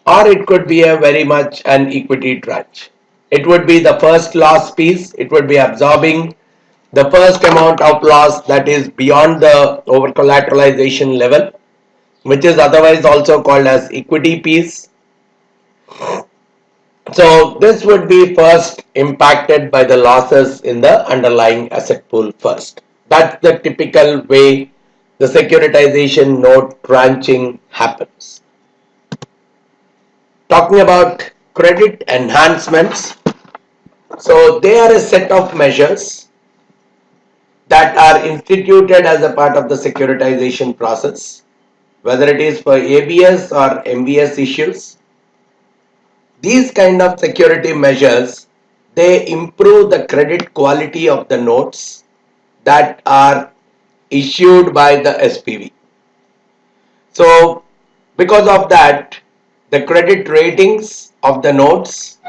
or it could be a very much an equity tranche. It would be the first loss piece. It would be absorbing the first amount of loss that is beyond the over collateralization level, which is otherwise also called as equity piece. So this would be first impacted by the losses in the underlying asset pool first. That's the typical way the securitization note tranching happens. Talking about credit enhancements. So they are a set of measures that are instituted as a part of the securitization process, whether it is for ABS or MBS issues. These kind of security measures, they improve the credit quality of the notes that are issued by the SPV. So because of that, the credit ratings of the notes,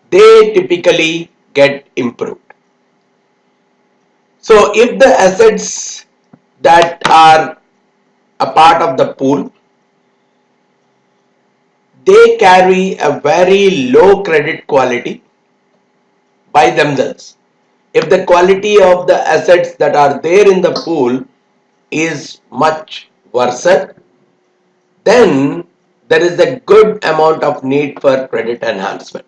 they typically get improved. So if the assets that are a part of the pool, they carry a very low credit quality by themselves. If the quality of the assets that are there in the pool is much worse, then there is a good amount of need for credit enhancement.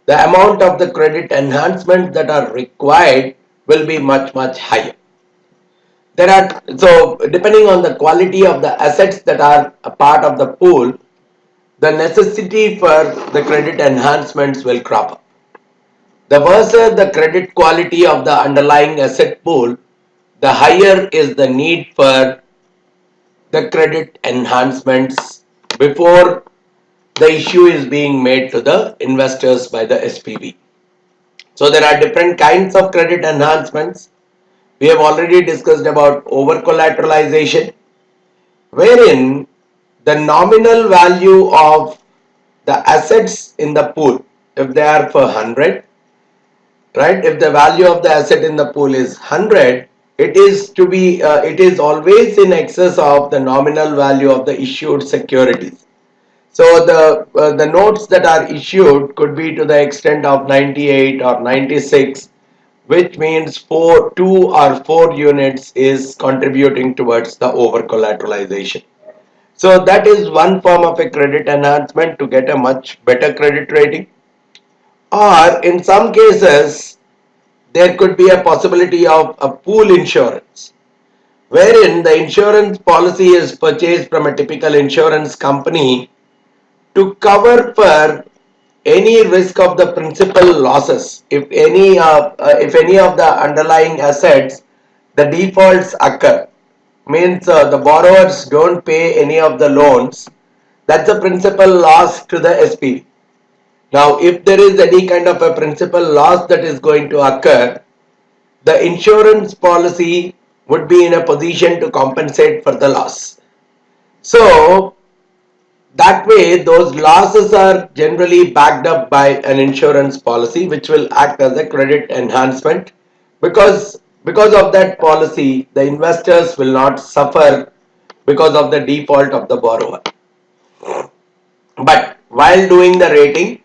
The amount of the credit enhancement that are required will be much higher. So depending on the quality of the assets that are a part of the pool, the necessity for the credit enhancements will crop up. The worse the credit quality of the underlying asset pool, the higher is the need for the credit enhancements before the issue is being made to the investors by the SPV. So there are different kinds of credit enhancements. We have already discussed about over collateralization, wherein the nominal value of the assets in the pool, if they are for 100, right, if the value of the asset in the pool is 100, it is always in excess of the nominal value of the issued securities. So the notes that are issued could be to the extent of 98 or 96, which means 2 or 4 units is contributing towards the over collateralization. So that is one form of a credit enhancement to get a much better credit rating. Or in some cases, there could be a possibility of a pool insurance, wherein the insurance policy is purchased from a typical insurance company to cover for any risk of the principal losses. If any of the underlying assets, the defaults occur, means the borrowers don't pay any of the loans, that's a principal loss to the SPV. Now, if there is any kind of a principal loss that is going to occur, the insurance policy would be in a position to compensate for the loss. So, that way, those losses are generally backed up by an insurance policy which will act as a credit enhancement, because of that policy, the investors will not suffer because of the default of the borrower. But while doing the rating,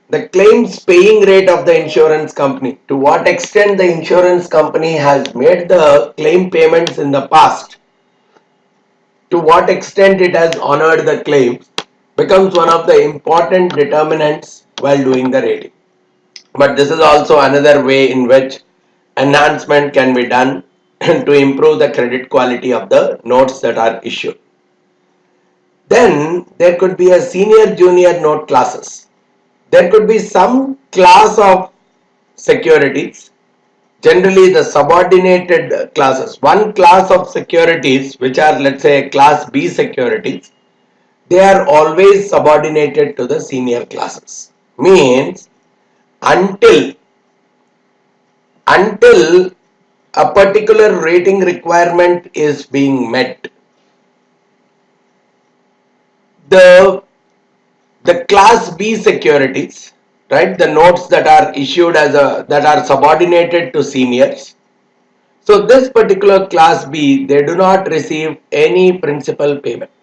the claims paying rate of the insurance company, to what extent the insurance company has made the claim payments in the past, to what extent it has honored the claims, becomes one of the important determinants while doing the rating. But this is also another way in which enhancement can be done to improve the credit quality of the notes that are issued. Then there could be a senior junior note classes. There could be some class of securities, generally the subordinated classes. One class of securities, which are, let's say, class B securities, they are always subordinated to the senior classes. Means until a particular rating requirement is being met, the class B securities, right, the notes that are issued that are subordinated to seniors. So this particular class B, they do not receive any principal payments.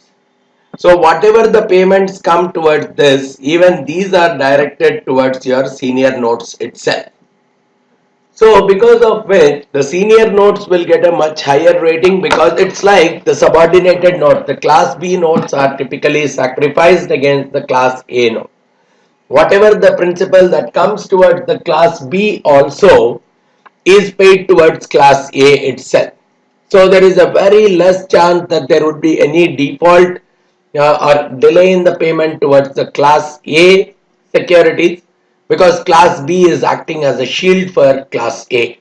So whatever the payments come towards this, even these are directed towards your senior notes itself. So because of which the senior notes will get a much higher rating, because it's like the subordinated note. The class B notes are typically sacrificed against the class A note. Whatever the principal that comes towards the class B also is paid towards class A itself. So there is a very less chance that there would be any default or delay in the payment towards the class A securities, because class B is acting as a shield for class A.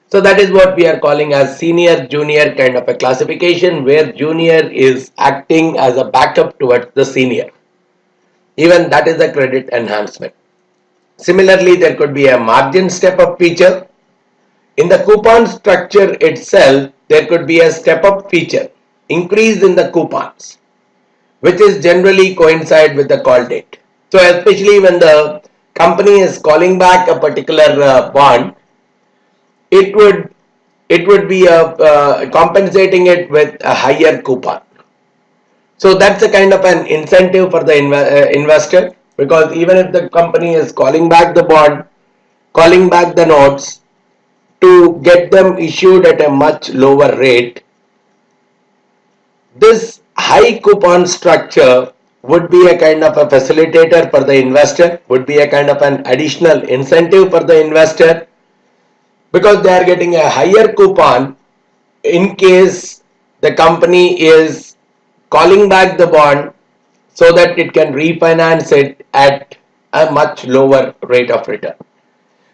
So that is what we are calling as senior junior kind of a classification, where junior is acting as a backup towards the senior. Even that is a credit enhancement. Similarly, there could be a margin step up feature. In the coupon structure itself, there could be a step up feature, increase in the coupons, which is generally coincide with the call date. So especially when the company is calling back a particular bond, it would be compensating it with a higher coupon. So that's a kind of an incentive for the investor, because even if the company is calling back the bond, calling back the notes to get them issued at a much lower rate, this high coupon structure would be a kind of a facilitator for the investor, would be a kind of an additional incentive for the investor, because they are getting a higher coupon in case the company is calling back the bond so that it can refinance it at a much lower rate of return.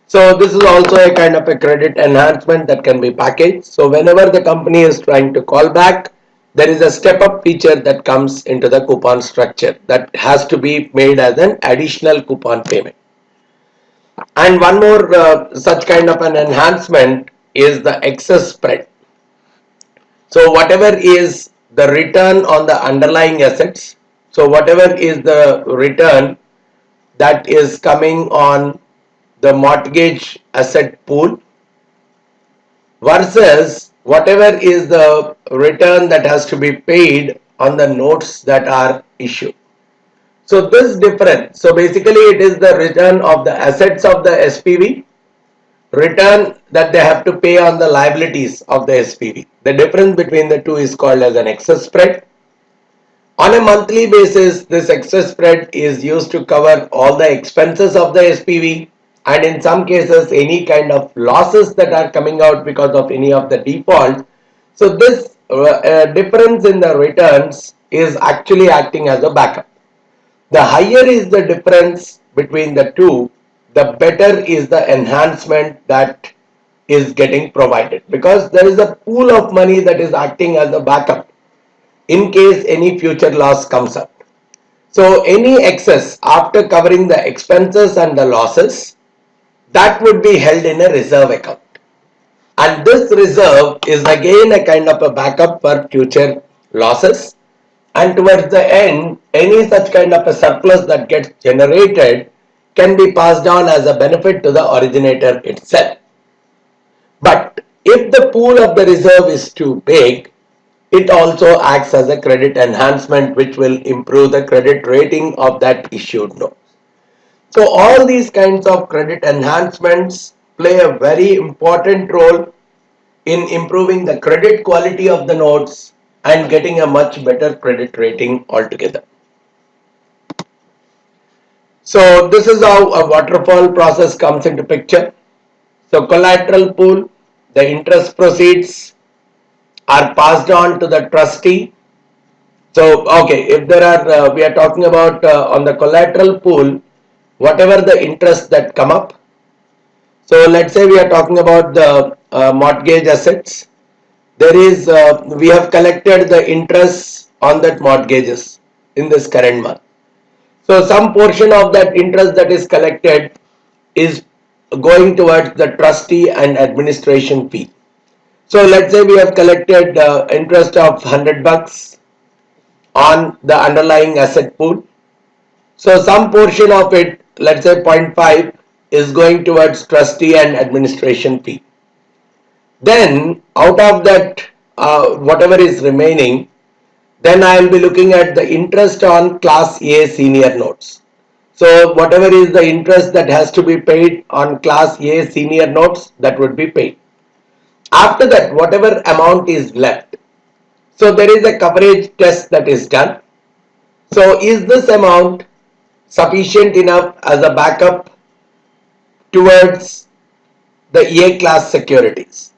So this is also a kind of a credit enhancement that can be packaged. So whenever the company is trying to call back, there is a step up feature that comes into the coupon structure that has to be made as an additional coupon payment. And one more such kind of an enhancement is the excess spread. So whatever is the return on the underlying assets, so whatever is the return that is coming on the mortgage asset pool versus whatever is the return that has to be paid on the notes that are issued. So this difference, so basically it is the return of the assets of the SPV, return that they have to pay on the liabilities of the SPV. The difference between the two is called as an excess spread. On a monthly basis, this excess spread is used to cover all the expenses of the SPV, and in some cases any kind of losses that are coming out because of any of the defaults. So this difference in the returns is actually acting as a backup. The higher is the difference between the two, the better is the enhancement that is getting provided, because there is a pool of money that is acting as a backup in case any future loss comes up. So any excess after covering the expenses and the losses, that would be held in a reserve account. And this reserve is again a kind of a backup for future losses. And towards the end, any such kind of a surplus that gets generated can be passed on as a benefit to the originator itself. But if the pool of the reserve is too big, it also acts as a credit enhancement which will improve the credit rating of that issued note. So all these kinds of credit enhancements play a very important role in improving the credit quality of the notes and getting a much better credit rating altogether. So this is how a waterfall process comes into picture. So collateral pool, the interest proceeds are passed on to the trustee. So okay, if there are we are talking about on the collateral pool, whatever the interest that come up. So let's say we are talking about the mortgage assets. There is we have collected the interest on that mortgages in this current month. So some portion of that interest that is collected is going towards the trustee and administration fee. So let's say we have collected interest of $100 on the underlying asset pool. So some portion of it, let's say 0.5, is going towards trustee and administration fee. Then out of that whatever is remaining, then I will be looking at the interest on class A senior notes. So whatever is the interest that has to be paid on class A senior notes, that would be paid. After that, whatever amount is left, so there is a coverage test that is done. So is this amount sufficient enough as a backup towards the A class securities?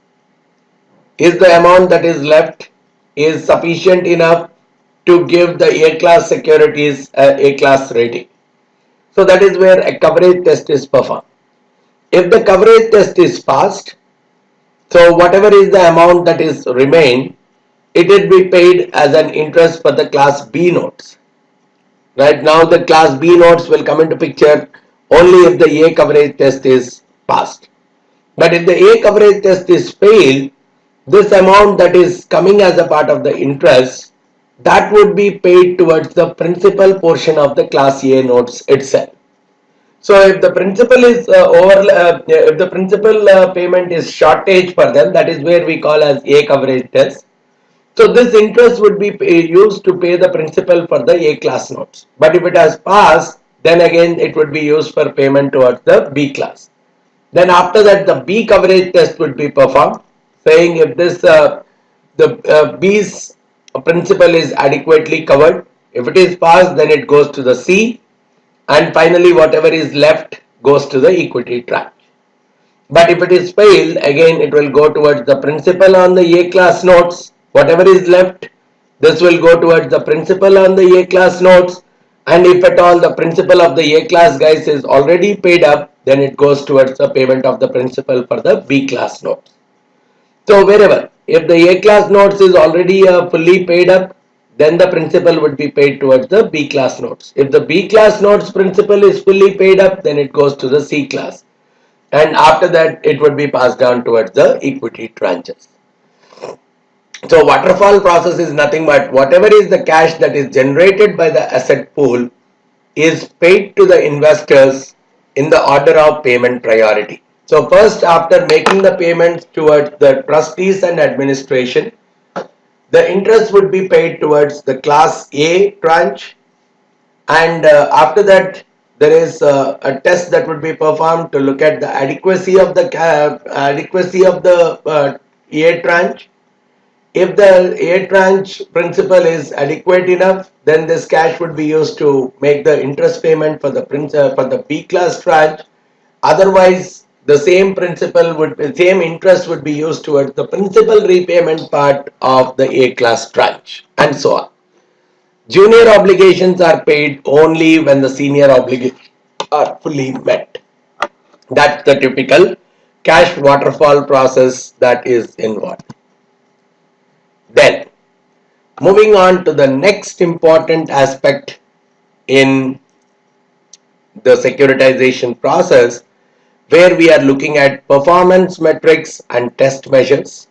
Is the amount that is left is sufficient enough to give the A class securities A class rating? So that is where a coverage test is performed. If the coverage test is passed, so whatever is the amount that is remained, it will be paid as an interest for the class B notes. Right now the class B notes will come into picture only if the A coverage test is passed. But if the A coverage test is failed, this amount that is coming as a part of the interest, that would be paid towards the principal portion of the class A notes itself. So if the principal is if the principal payment is shortage for them, that is where we call as A coverage test. So this interest would be used to pay the principal for the A class notes. But if it has passed, then again it would be used for payment towards the B class. Then after that, the B coverage test would be performed, saying if this B's principal is adequately covered. If it is passed, then it goes to the C, and finally whatever is left goes to the equity tranche. But if it is failed, again it will go towards the principal on the A class notes. Whatever is left, this will go towards the principal on the A class notes. And if at all the principal of the A class guys is already paid up, then it goes towards the payment of the principal for the B class notes. So wherever, if the A class notes is already fully paid up, then the principal would be paid towards the B class notes. If the B class notes principal is fully paid up, then it goes to the C class. And after that, it would be passed down towards the equity tranches. So waterfall process is nothing but whatever is the cash that is generated by the asset pool is paid to the investors in the order of payment priority. So first, after making the payments towards the trustees and administration, the interest would be paid towards the class A tranche, and after that there is a test that would be performed to look at the adequacy of the A tranche. If the A tranche principal is adequate enough, then this cash would be used to make the interest payment for the B class tranche. Otherwise, the same interest would be used towards the principal repayment part of the A class tranche, and so on. Junior obligations are paid only when the senior obligations are fully met. That's the typical cash waterfall process that is involved. Then, moving on to the next important aspect in the securitization process, where we are looking at performance metrics and test measures.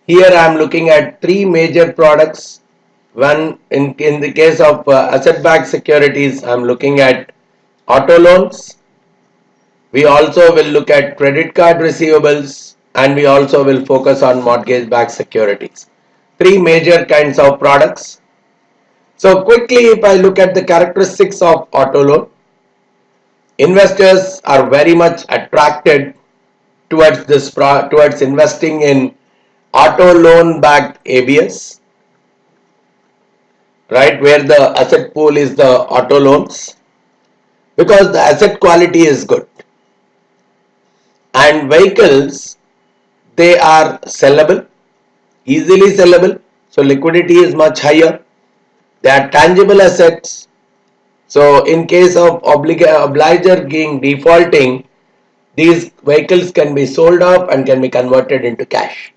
Here I am looking at three major products. One, in the case of asset-backed securities, I am looking at auto loans. We also will look at credit card receivables, and we also will focus on mortgage-backed securities. Three major kinds of products. So quickly, if I look at the characteristics of auto loan, investors are very much attracted towards investing in auto loan backed ABS, right, where the asset pool is the auto loans, because the asset quality is good, and vehicles, they are sellable, easily sellable, so liquidity is much higher. They are tangible assets, so in case of obliger being defaulting, these vehicles can be sold off and can be converted into cash.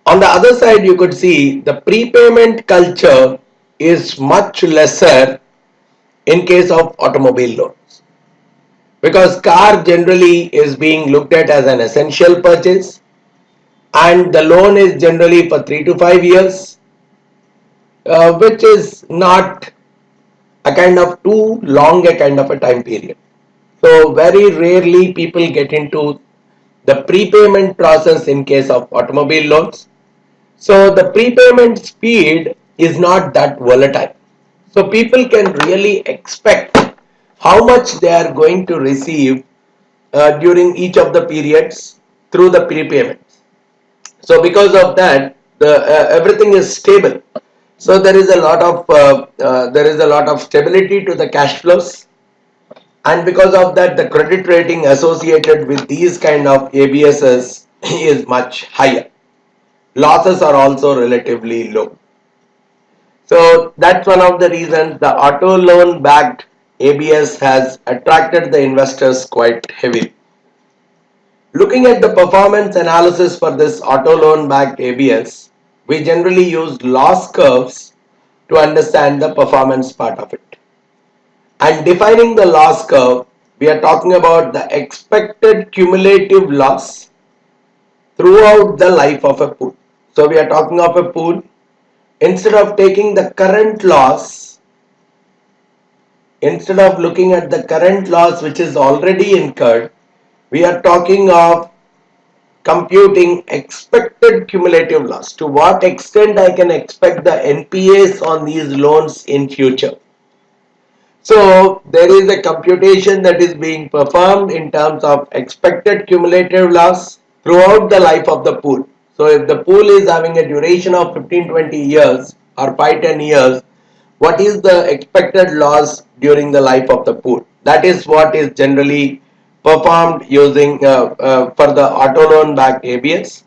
On the other side, you could see the prepayment culture is much lesser in case of automobile loans, because car generally is being looked at as an essential purchase, and the loan is generally for 3 to 5 years, which is not a kind of too long a kind of a time period. So very rarely people get into the prepayment process in case of automobile loans. So the prepayment speed is not that volatile. So people can really expect how much they are going to receive during each of the periods through the prepayments. So because of that, the everything is stable. So there is a lot of stability to the cash flows, and because of that, the credit rating associated with these kind of ABSs is much higher. Losses are also relatively low. So that's one of the reasons the auto loan backed ABS has attracted the investors quite heavily. Looking at the performance analysis for this auto loan backed ABS, we generally use loss curves to understand the performance part of it. And defining the loss curve, we are talking about the expected cumulative loss throughout the life of a pool. So we are talking of a pool. Instead of taking the current loss, instead of looking at the current loss which is already incurred, we are talking of computing expected cumulative loss. To what extent I can expect the NPAs on these loans in future. So there is a computation that is being performed in terms of expected cumulative loss throughout the life of the pool. So if the pool is having a duration of 15-20 years or 5-10 years, what is the expected loss during the life of the pool? That is what is generally performed using for the auto loan backed ABS.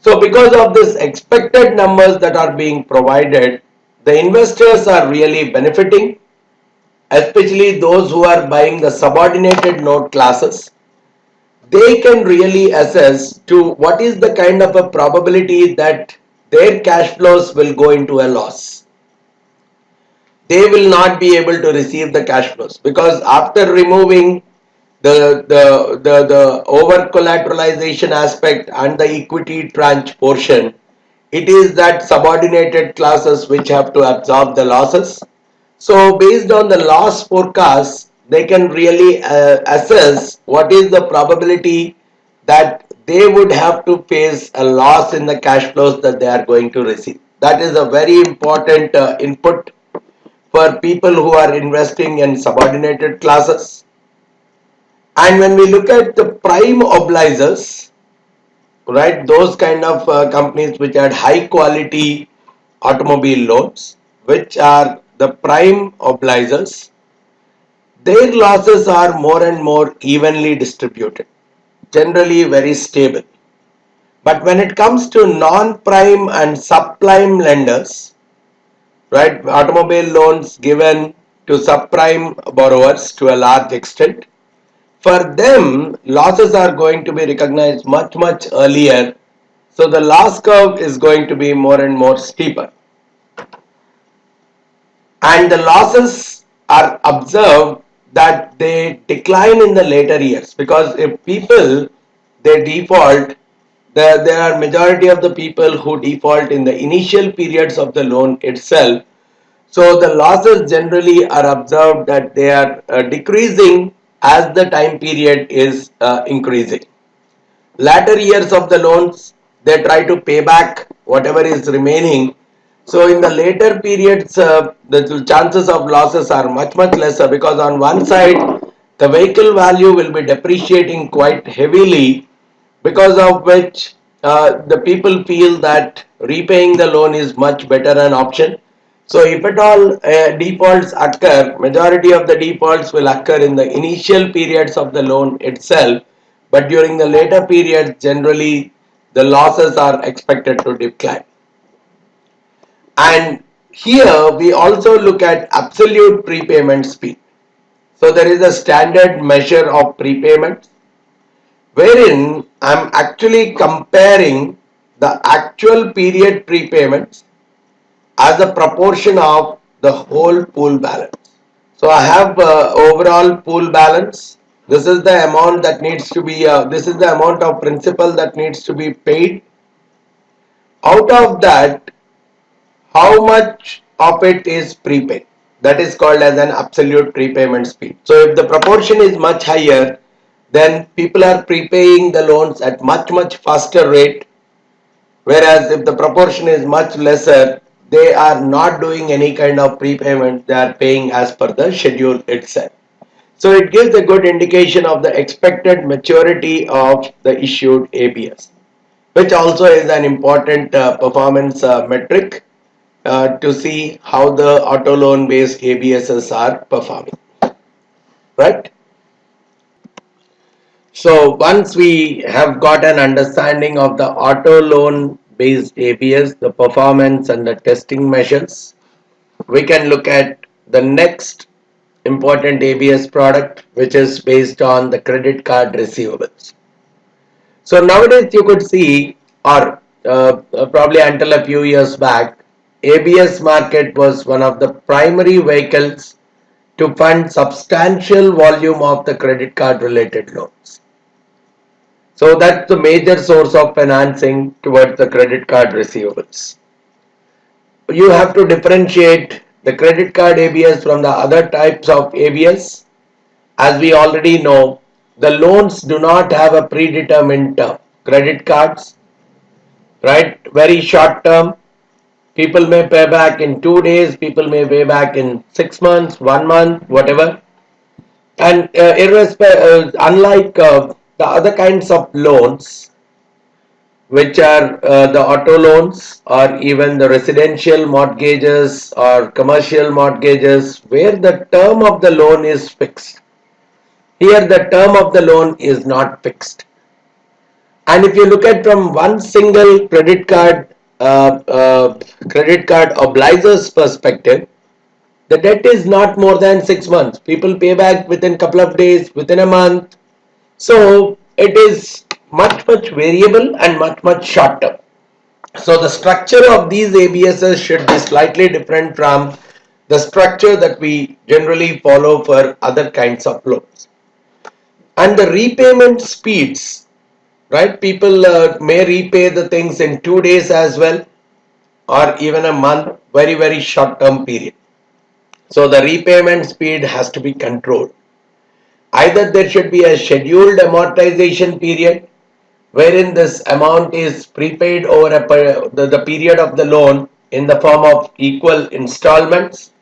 So because of this expected numbers that are being provided, the investors are really benefiting, especially those who are buying the subordinated note classes. They can really assess to what is the kind of a probability that their cash flows will go into a loss. They will not be able to receive the cash flows because after removing the over collateralization aspect and the equity tranche portion, it is that subordinated classes which have to absorb the losses. So based on the loss forecast, they can really assess what is the probability that they would have to face a loss in the cash flows that they are going to receive. That is a very important input for people who are investing in subordinated classes. And when we look at the prime obligors, right, those kind of companies which had high quality automobile loans, which are the prime obligors, their losses are more and more evenly distributed, generally very stable. But when it comes to non-prime and subprime lenders, right, automobile loans given to subprime borrowers to a large extent, for them losses are going to be recognized much earlier, so the loss curve is going to be more and more steeper, and the losses are observed that they decline in the later years, because if people they default, there are majority of the people who default in the initial periods of the loan itself. So the losses generally are observed that they are decreasing as the time period is increasing. Latter years of the loans, they try to pay back whatever is remaining. So in the later periods, the chances of losses are much lesser, because on one side, the vehicle value will be depreciating quite heavily, because of which the people feel that repaying the loan is much better an option. So if at all defaults occur, majority of the defaults will occur in the initial periods of the loan itself, but during the later periods, generally the losses are expected to decline. And here we also look at absolute prepayment speed. So there is a standard measure of prepayment wherein I'm actually comparing the actual period prepayments as a proportion of the whole pool balance. So I have overall pool balance. This is the amount that needs to be, this is the amount of principal that needs to be paid. Out of that, how much of it is prepaid? That is called as an absolute prepayment speed. So if the proportion is much higher, then people are prepaying the loans at much faster rate. Whereas if the proportion is much lesser, they are not doing any kind of prepayment, they are paying as per the schedule itself. So it gives a good indication of the expected maturity of the issued ABS, which also is an important performance metric to see how the auto loan based ABSs are performing, right? So once we have got an understanding of the auto loan based ABS, the performance and the testing measures, we can look at the next important ABS product, which is based on the credit card receivables. So nowadays you could see, or probably until a few years back, ABS market was one of the primary vehicles to fund substantial volume of the credit card related loans. So that's the major source of financing towards the credit card receivables. You have to differentiate the credit card ABS from the other types of ABS. As we already know, the loans do not have a predetermined term. credit cards, right? Very short term. People may pay back in 2 days, people may pay back in 6 months, 1 month, whatever. And unlike the other kinds of loans, which are the auto loans or even the residential mortgages or commercial mortgages, where the term of the loan is fixed. Here, the term of the loan is not fixed. And if you look at from one single credit card obliger's perspective, the debt is not more than 6 months. People pay back within a couple of days, within a month. So it is much variable and much shorter. So the structure of these ABSs should be slightly different from the structure that we generally follow for other kinds of loans. And the repayment speeds, right? People may repay the things in 2 days as well, or even a month, very short term period. So the repayment speed has to be controlled. Either there should be a scheduled amortization period wherein this amount is prepaid over the period of the loan in the form of equal installments,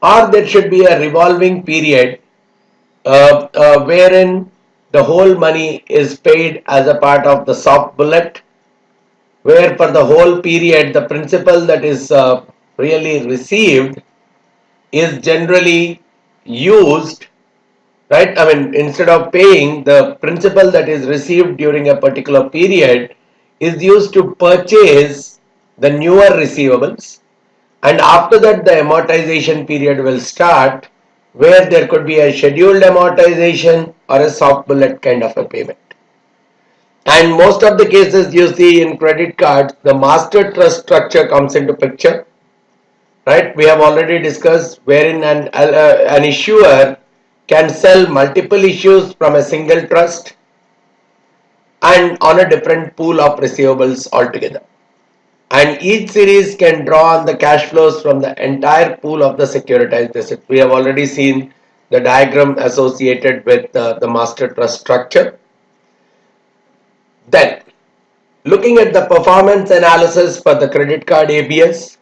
or there should be a revolving period wherein the whole money is paid as a part of the soft bullet, where for the whole period the principal that is really received is generally used, right? I mean, instead of paying, the principal that is received during a particular period is used to purchase the newer receivables, and after that the amortization period will start, where there could be a scheduled amortization or a soft bullet kind of a payment. And most of the cases you see in credit cards, the master trust structure comes into picture, right? We have already discussed wherein an issuer can sell multiple issues from a single trust and on a different pool of receivables altogether. And each series can draw on the cash flows from the entire pool of the securitized asset. We have already seen the diagram associated with the master trust structure. Then, looking at the performance analysis for the credit card ABS,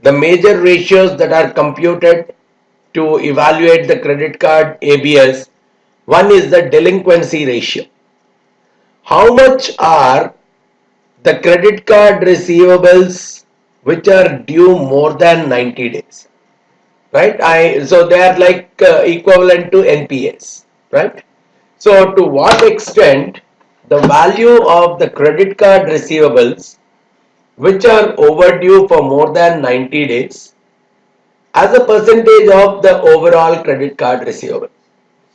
the major ratios that are computed to evaluate the credit card ABS, one is the delinquency ratio. How much are the credit card receivables which are due more than 90 days, right? So they are like equivalent to NPAs, right? So to what extent the value of the credit card receivables which are overdue for more than 90 days as a percentage of the overall credit card receivables.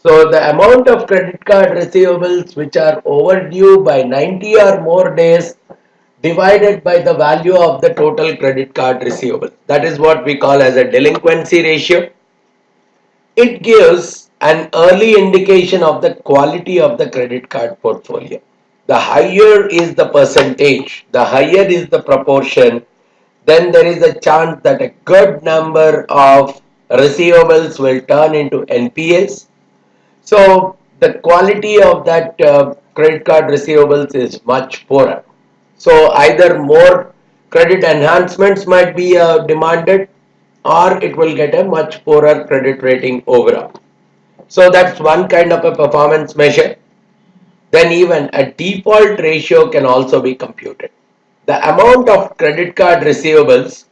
So the amount of credit card receivables which are overdue by 90 or more days divided by the value of the total credit card receivable. That is what we call as a delinquency ratio. It gives an early indication of the quality of the credit card portfolio. The higher is the percentage, the higher is the proportion, then there is a chance that a good number of receivables will turn into NPAs. So the quality of that credit card receivables is much poorer. So either more credit enhancements might be demanded, or it will get a much poorer credit rating overall. So that's one kind of a performance measure. Then even a default ratio can also be computed. The amount of credit card receivables,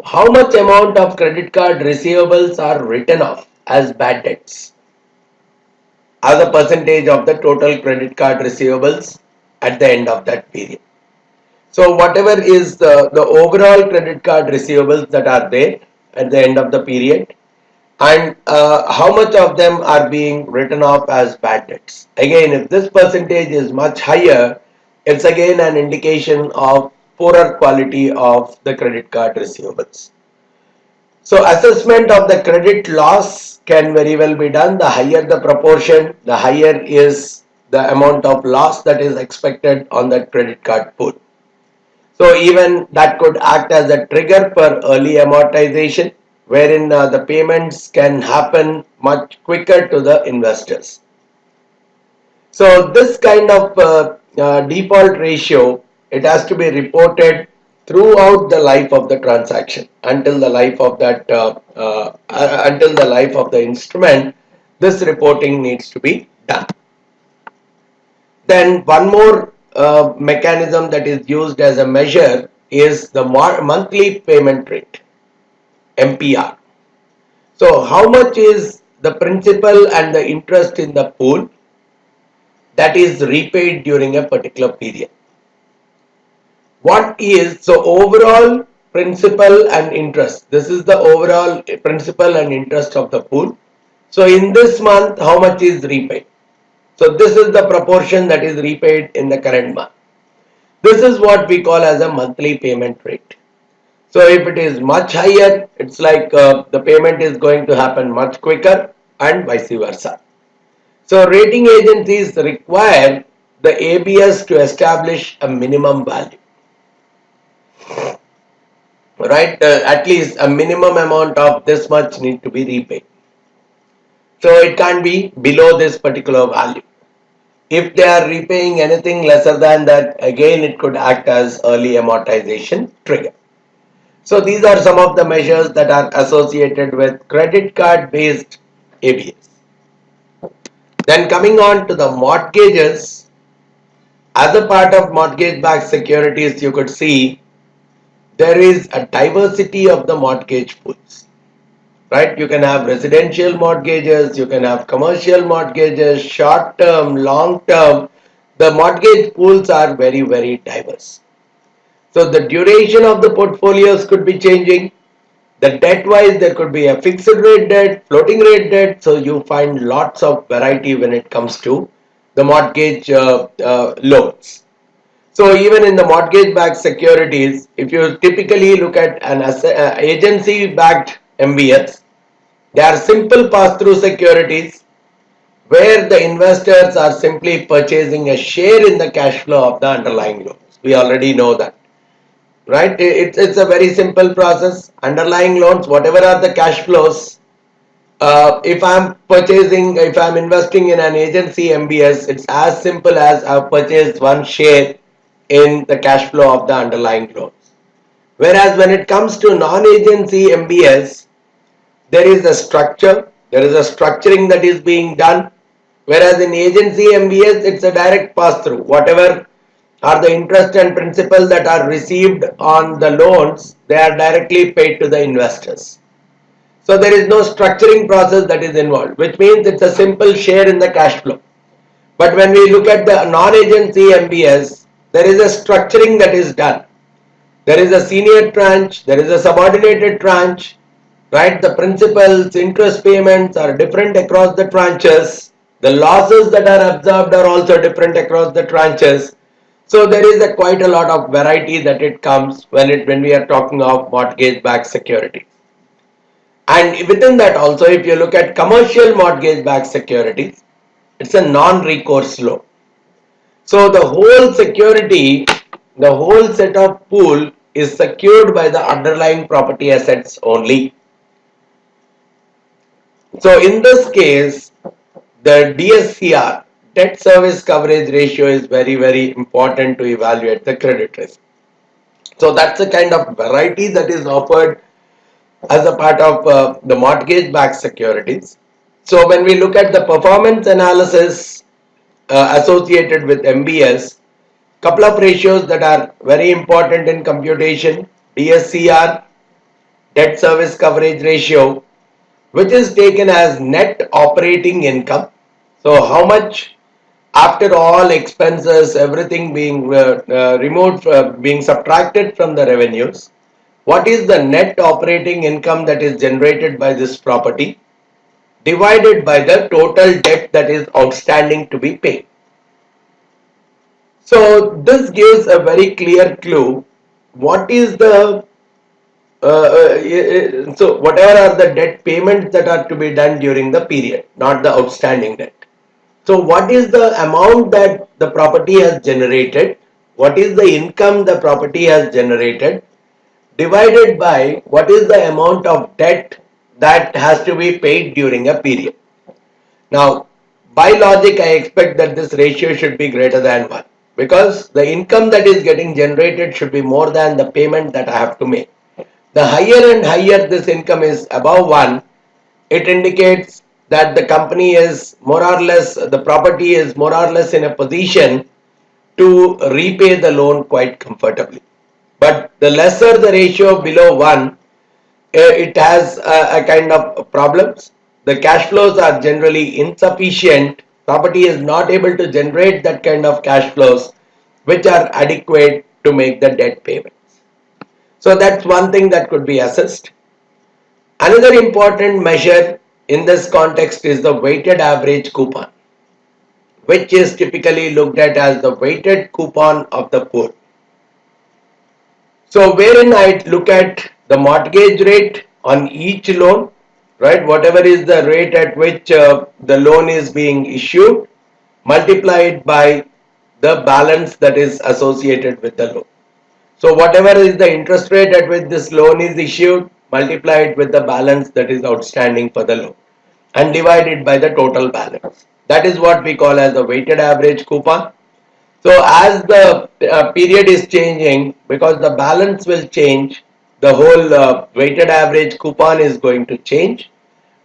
how much amount of credit card receivables are written off as bad debts as a percentage of the total credit card receivables at the end of that period. So whatever is the overall credit card receivables that are there at the end of the period, and how much of them are being written off as bad debts. Again, if this percentage is much higher, it's again an indication of poorer quality of the credit card receivables. So assessment of the credit loss can very well be done. The higher the proportion, the higher is the amount of loss that is expected on that credit card pool. So even that could act as a trigger for early amortization, wherein the payments can happen much quicker to the investors. So this kind of default ratio, it has to be reported throughout the life of the transaction until the life of that until the life of the instrument. This reporting needs to be done. Then one more mechanism that is used as a measure is the monthly payment rate, MPR. So how much is the principal and the interest in the pool that is repaid during a particular period? What is so overall principal and interest? This is the overall principal and interest of the pool. So in this month, how much is repaid? So this is the proportion that is repaid in the current month. This is what we call as a monthly payment rate. So if it is much higher, it's like the payment is going to happen much quicker and vice versa. So rating agencies require the ABS to establish a minimum value, right? At least a minimum amount of this much need to be repaid. So it can't be below this particular value. If they are repaying anything lesser than that, again it could act as early amortization trigger. So these are some of the measures that are associated with credit card based ABS. Then coming on to the mortgages, as a part of mortgage backed securities, you could see there is a diversity of the mortgage pools, right? You can have residential mortgages, you can have commercial mortgages, short term, long term. The mortgage pools are very, very diverse. So the duration of the portfolios could be changing. The debt wise, there could be a fixed rate debt, floating rate debt. So you find lots of variety when it comes to the mortgage loans. So even in the mortgage backed securities, if you typically look at an agency backed MBS, they are simple pass through securities where the investors are simply purchasing a share in the cash flow of the underlying loans. We already know that, right? It's a very simple process. Underlying loans, whatever are the cash flows, if I'm investing in an agency MBS, it's as simple as I've purchased one share in the cash flow of the underlying loans. Whereas when it comes to non-agency MBS, there is a structure, there is a structuring that is being done. Whereas in agency MBS, it's a direct pass through. Whatever are the interest and principal that are received on the loans, they are directly paid to the investors. So there is no structuring process that is involved, which means it's a simple share in the cash flow. But when we look at the non-agency MBS, there is a structuring that is done. There is a senior tranche, there is a subordinated tranche, right? The principals, interest payments are different across the tranches. The losses that are absorbed are also different across the tranches. So there is quite a lot of variety that it comes when we are talking of mortgage-backed security. And within that also, if you look at commercial mortgage-backed securities, it's a non-recourse loan. So the whole security, the whole set of pool is secured by the underlying property assets only. So in this case, the DSCR, debt service coverage ratio, is very, very important to evaluate the credit risk. So that's the kind of variety that is offered as a part of the mortgage-backed securities. So when we look at the performance analysis associated with MBS, couple of ratios that are very important in computation: DSCR, debt service coverage ratio, which is taken as net operating income. So how much after all expenses, everything being removed, being subtracted from the revenues, what is the net operating income that is generated by this property divided by the total debt that is outstanding to be paid. So this gives a very clear clue what is the so whatever are the debt payments that are to be done during the period, not the outstanding debt. So what is the amount that the property has generated, what is the income the property has generated, divided by what is the amount of debt that has to be paid during a period. Now, by logic I expect that this ratio should be greater than 1, because the income that is getting generated should be more than the payment that I have to make. The higher and higher this income is above 1, it indicates that the company is more or less, the property is more or less in a position to repay the loan quite comfortably. But the lesser the ratio below 1, it has a kind of problems. The cash flows are generally insufficient. Property is not able to generate that kind of cash flows which are adequate to make the debt payments. So that's one thing that could be assessed. Another important measure in this context is the weighted average coupon, which is typically looked at as the weighted coupon of the pool. So wherein I look at the mortgage rate on each loan, right? Whatever is the rate at which the loan is being issued, multiplied by the balance that is associated with the loan. So whatever is the interest rate at which this loan is issued, multiply it with the balance that is outstanding for the loan and divide it by the total balance. That is what we call as the weighted average coupon. So as the period is changing, because the balance will change, the whole weighted average coupon is going to change.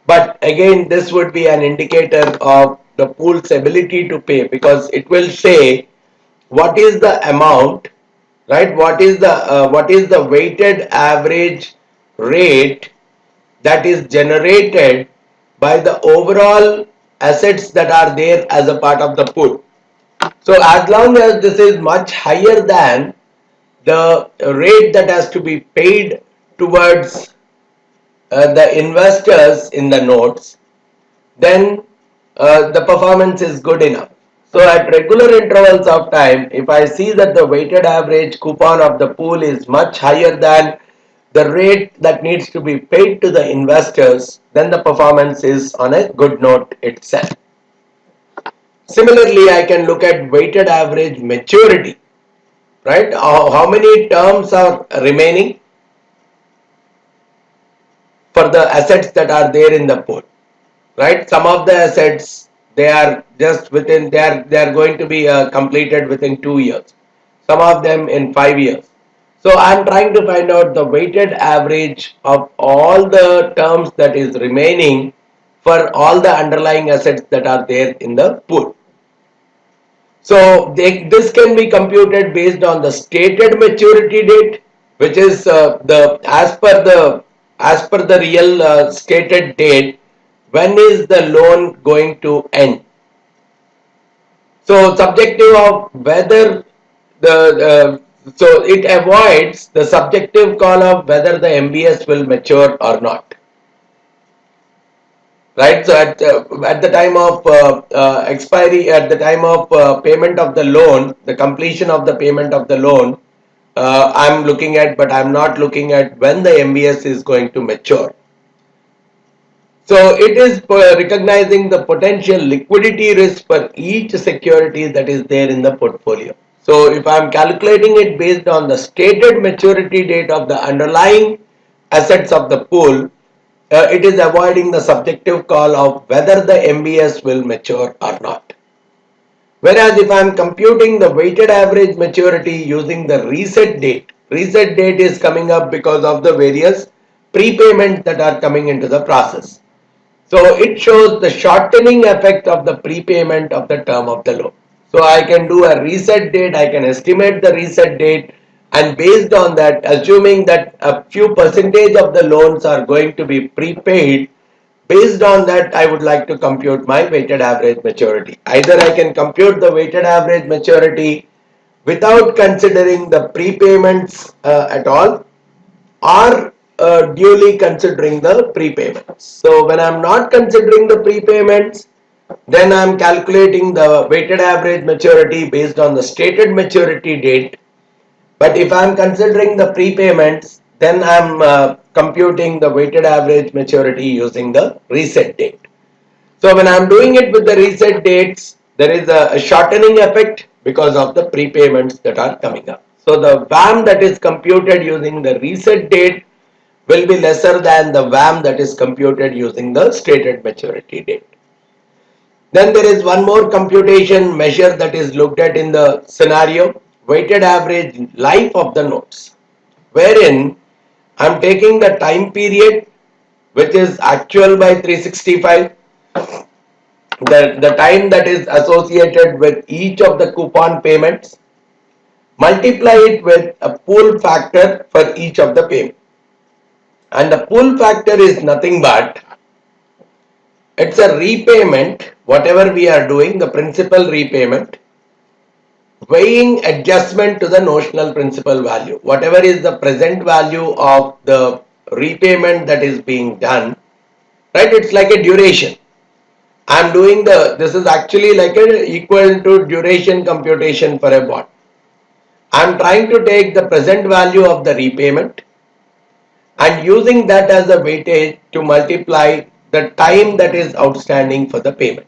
But again, this would be an indicator of the pool's ability to pay, because it will say what is the amount, right? What is the weighted average rate that is generated by the overall assets that are there as a part of the pool. So as long as this is much higher than the rate that has to be paid towards the investors in the notes, then the performance is good enough. So at regular intervals of time, if I see that the weighted average coupon of the pool is much higher than the rate that needs to be paid to the investors, then the performance is on a good note itself. Similarly, I can look at weighted average maturity, right? How many terms are remaining for the assets that are there in the pool, right? Some of the assets, they are just within, they are going to be completed within 2 years. Some of them in 5 years. So I'm trying to find out the weighted average of all the terms that is remaining for all the underlying assets that are there in the pool. So this can be computed based on the stated maturity date, which is the as per the real stated date. When is the loan going to end? So subjective of whether so it avoids the subjective call of whether the MBS will mature or not. Right, so at the time of expiry, at the time of payment of the loan, the completion of the payment of the loan, I'm looking at, but I'm not looking at when the MBS is going to mature. So it is recognizing the potential liquidity risk for each security that is there in the portfolio. So if I'm calculating it based on the stated maturity date of the underlying assets of the pool, it is avoiding the subjective call of whether the MBS will mature or not. Whereas if I am computing the weighted average maturity using the reset date is coming up because of the various prepayments that are coming into the process. So it shows the shortening effect of the prepayment of the term of the loan. So I can do a reset date, I can estimate the reset date, and based on that, assuming that a few percentage of the loans are going to be prepaid, based on that I would like to compute my weighted average maturity. Either I can compute the weighted average maturity without considering the prepayments at all, or duly considering the prepayments. So when I'm not considering the prepayments, then I'm calculating the weighted average maturity based on the stated maturity date. But if I'm considering the prepayments, then I'm computing the weighted average maturity using the reset date. So when I'm doing it with the reset dates, there is a shortening effect because of the prepayments that are coming up. So the WAM that is computed using the reset date will be lesser than the WAM that is computed using the stated maturity date. Then there is one more computation measure that is looked at in the scenario, weighted average life of the notes, wherein I'm taking the time period which is actual by 365, the time that is associated with each of the coupon payments, multiply it with a pull factor for each of the payments. And the pull factor is nothing but it's a repayment, whatever we are doing, the principal repayment, weighing adjustment to the notional principal value. Whatever is the present value of the repayment that is being done, right? It's like a duration. I'm doing this is actually like a equal to duration computation for a bond. I'm trying to take the present value of the repayment and using that as a weightage to multiply the time that is outstanding for the payment.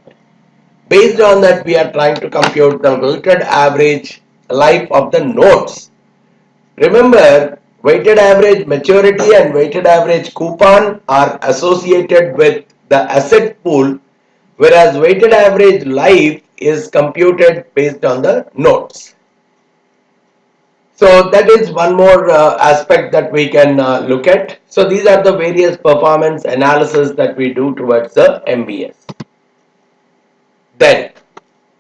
Based on that, we are trying to compute the weighted average life of the notes. Remember, weighted average maturity and weighted average coupon are associated with the asset pool, whereas weighted average life is computed based on the notes. So that is one more aspect that we can look at. So these are the various performance analysis that we do towards the MBS. Then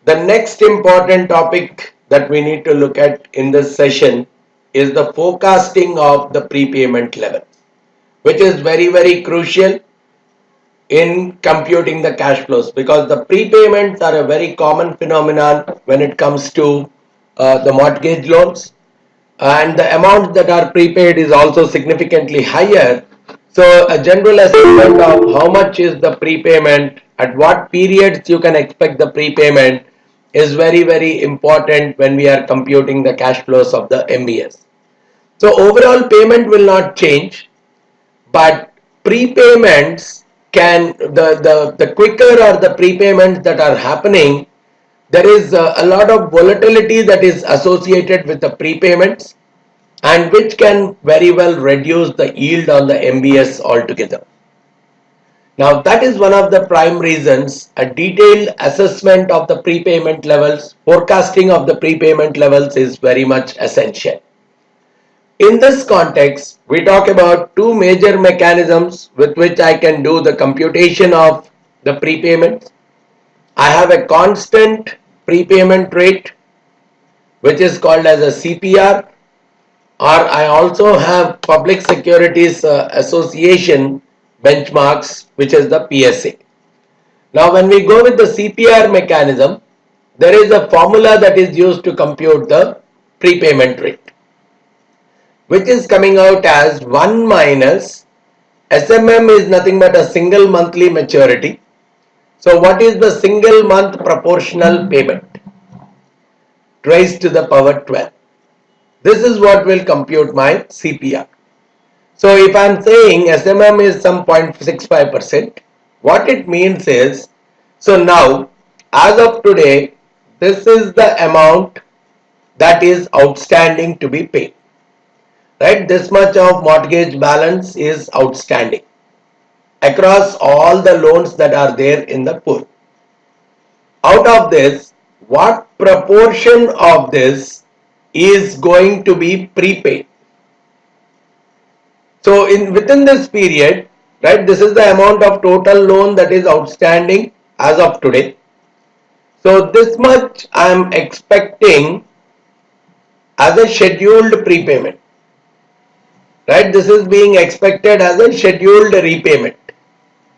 the next important topic that we need to look at in this session is the forecasting of the prepayment levels, which is very crucial in computing the cash flows, because the prepayments are a very common phenomenon when it comes to the mortgage loans, and the amounts that are prepaid is also significantly higher. So a general assessment of how much is the prepayment, at what periods you can expect the prepayment is very important when we are computing the cash flows of the MBS. So overall payment will not change, but prepayments can, the quicker or the prepayments that are happening, there is a lot of volatility that is associated with the prepayments, and which can very well reduce the yield on the MBS altogether. Now that is one of the prime reasons a detailed assessment of the prepayment levels, forecasting of the prepayment levels is very much essential. In this context, we talk about two major mechanisms with which I can do the computation of the prepayments. I have a constant prepayment rate, which is called as a CPR, or I also have Public Securities Association benchmarks, which is the PSA. Now when we go with the CPR mechanism, there is a formula that is used to compute the prepayment rate, which is coming out as 1 minus SMM is nothing but a single monthly maturity. So what is the single month proportional payment? Raised to the power 12. This is what will compute my CPR. So if I am saying SMM is some 0.65%, what it means is, so now as of today, this is the amount that is outstanding to be paid. Right? This much of mortgage balance is outstanding across all the loans that are there in the pool. Out of this, what proportion of this is going to be prepaid? So within this period, right, this is the amount of total loan that is outstanding as of today. So this much I am expecting as a scheduled prepayment. Right, this is being expected as a scheduled repayment,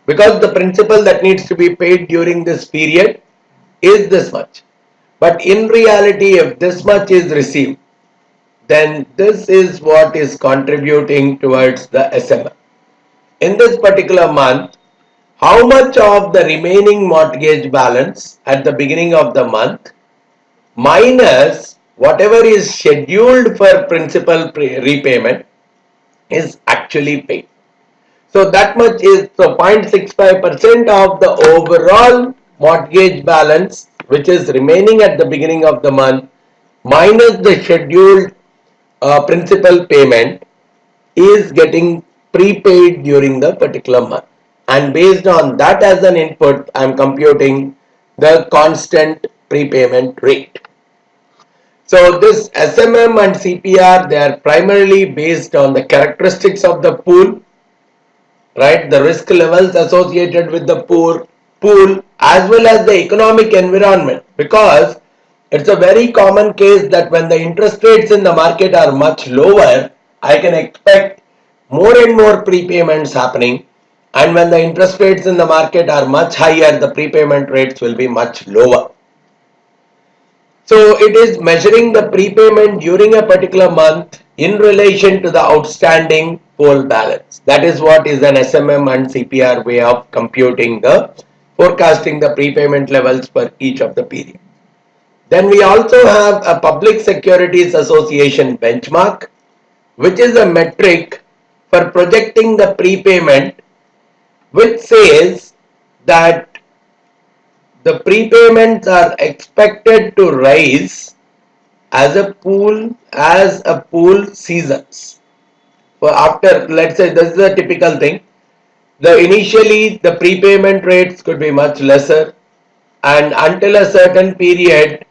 because the principal that needs to be paid during this period is this much. But in reality, if this much is received, then this is what is contributing towards the SMM. In this particular month, how much of the remaining mortgage balance at the beginning of the month minus whatever is scheduled for principal repayment is actually paid. So that much is, so 0.65% of the overall mortgage balance which is remaining at the beginning of the month minus the scheduled principal payment is getting prepaid during the particular month, and based on that as an input I am computing the constant prepayment rate. So this SMM and CPR, they are primarily based on the characteristics of the pool, right? The risk levels associated with the pool as well as the economic environment, because it's a very common case that when the interest rates in the market are much lower, I can expect more and more prepayments happening, and when the interest rates in the market are much higher, the prepayment rates will be much lower. So it is measuring the prepayment during a particular month in relation to the outstanding pool balance. That is what is an SMM and CPR way of computing forecasting the prepayment levels for each of the periods. Then we also have a Public Securities Association benchmark, which is a metric for projecting the prepayment, which says that the prepayments are expected to rise as a pool seasons. For after, let's say this is a typical thing. Initially the prepayment rates could be much lesser, and until a certain period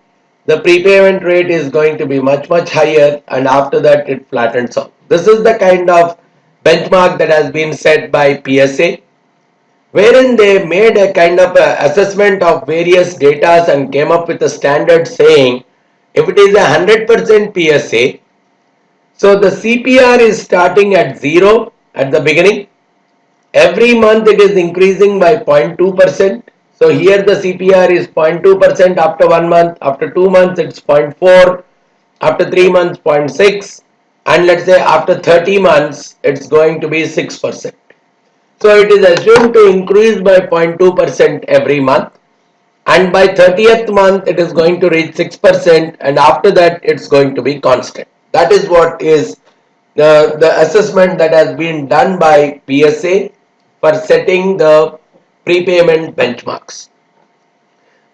the prepayment rate is going to be much higher, and after that it flattens out. This is the kind of benchmark that has been set by PSA, wherein they made a kind of a assessment of various data and came up with a standard saying if it is 100% PSA, so the CPR is starting at 0 at the beginning. Every month it is increasing by 0.2%. So here the CPR is 0.2% after 1 month, after 2 months it's 0.4, after 3 months 0.6, and let's say after 30 months it's going to be 6%. So it is assumed to increase by 0.2% every month, and by 30th month it is going to reach 6%, and after that it's going to be constant. That is what is the assessment that has been done by PSA for setting the prepayment benchmarks.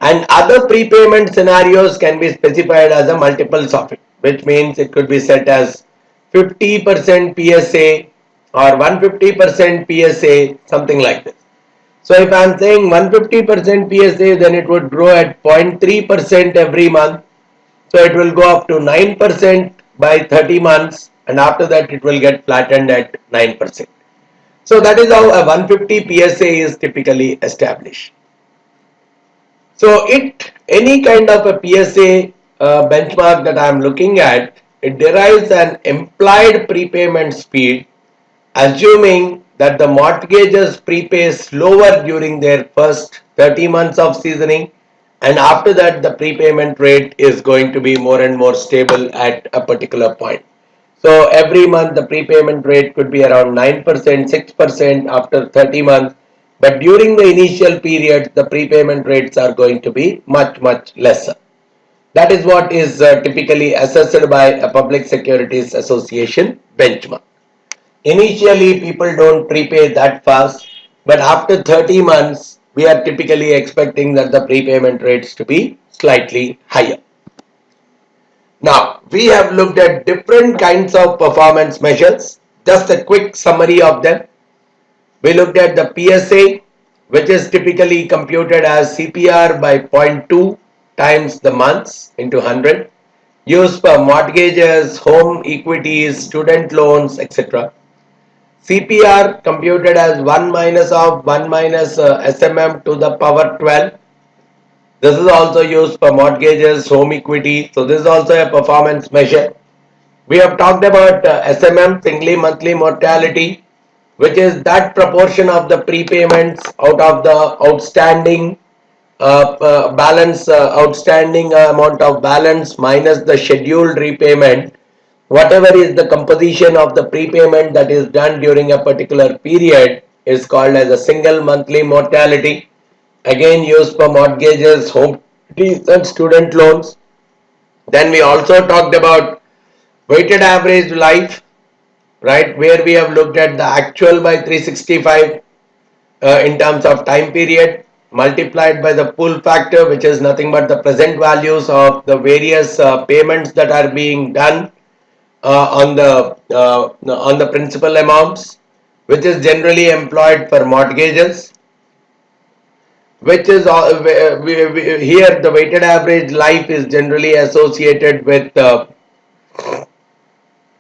And other prepayment scenarios can be specified as a multiples of it, which means it could be set as 50% PSA or 150% PSA, something like this. So if I am saying 150% PSA, then it would grow at 0.3% every month. So it will go up to 9% by 30 months, and after that it will get flattened at 9%. So that is how a 150 PSA is typically established. So any kind of a PSA benchmark that I am looking at, it derives an implied prepayment speed, assuming that the mortgages prepay slower during their first 30 months of seasoning, and after that the prepayment rate is going to be more and more stable at a particular point. So every month the prepayment rate could be around 9%, 6% after 30 months, but during the initial period the prepayment rates are going to be much lesser. That is what is typically assessed by a Public Securities Association benchmark. Initially people don't prepay that fast, but after 30 months we are typically expecting that the prepayment rates to be slightly higher. Now we have looked at different kinds of performance measures. Just a quick summary of them. We looked at the PSA, which is typically computed as CPR by 0.2 times the months into 100, used for mortgages, home equities, student loans, etc. CPR computed as 1 minus of 1 minus SMM to the power 12. This is also used for mortgages, home equity. So this is also a performance measure. We have talked about SMM, singly monthly mortality, which is that proportion of the prepayments out of the outstanding balance, outstanding amount of balance minus the scheduled repayment. Whatever is the composition of the prepayment that is done during a particular period is called as a single monthly mortality. Again used for mortgages, home equities and student loans. Then we also talked about weighted average life, right, where we have looked at the actual by 365 in terms of time period multiplied by the pull factor, which is nothing but the present values of the various payments that are being done on the principal amounts, which is generally employed for mortgages. which is here the weighted average life is generally associated with the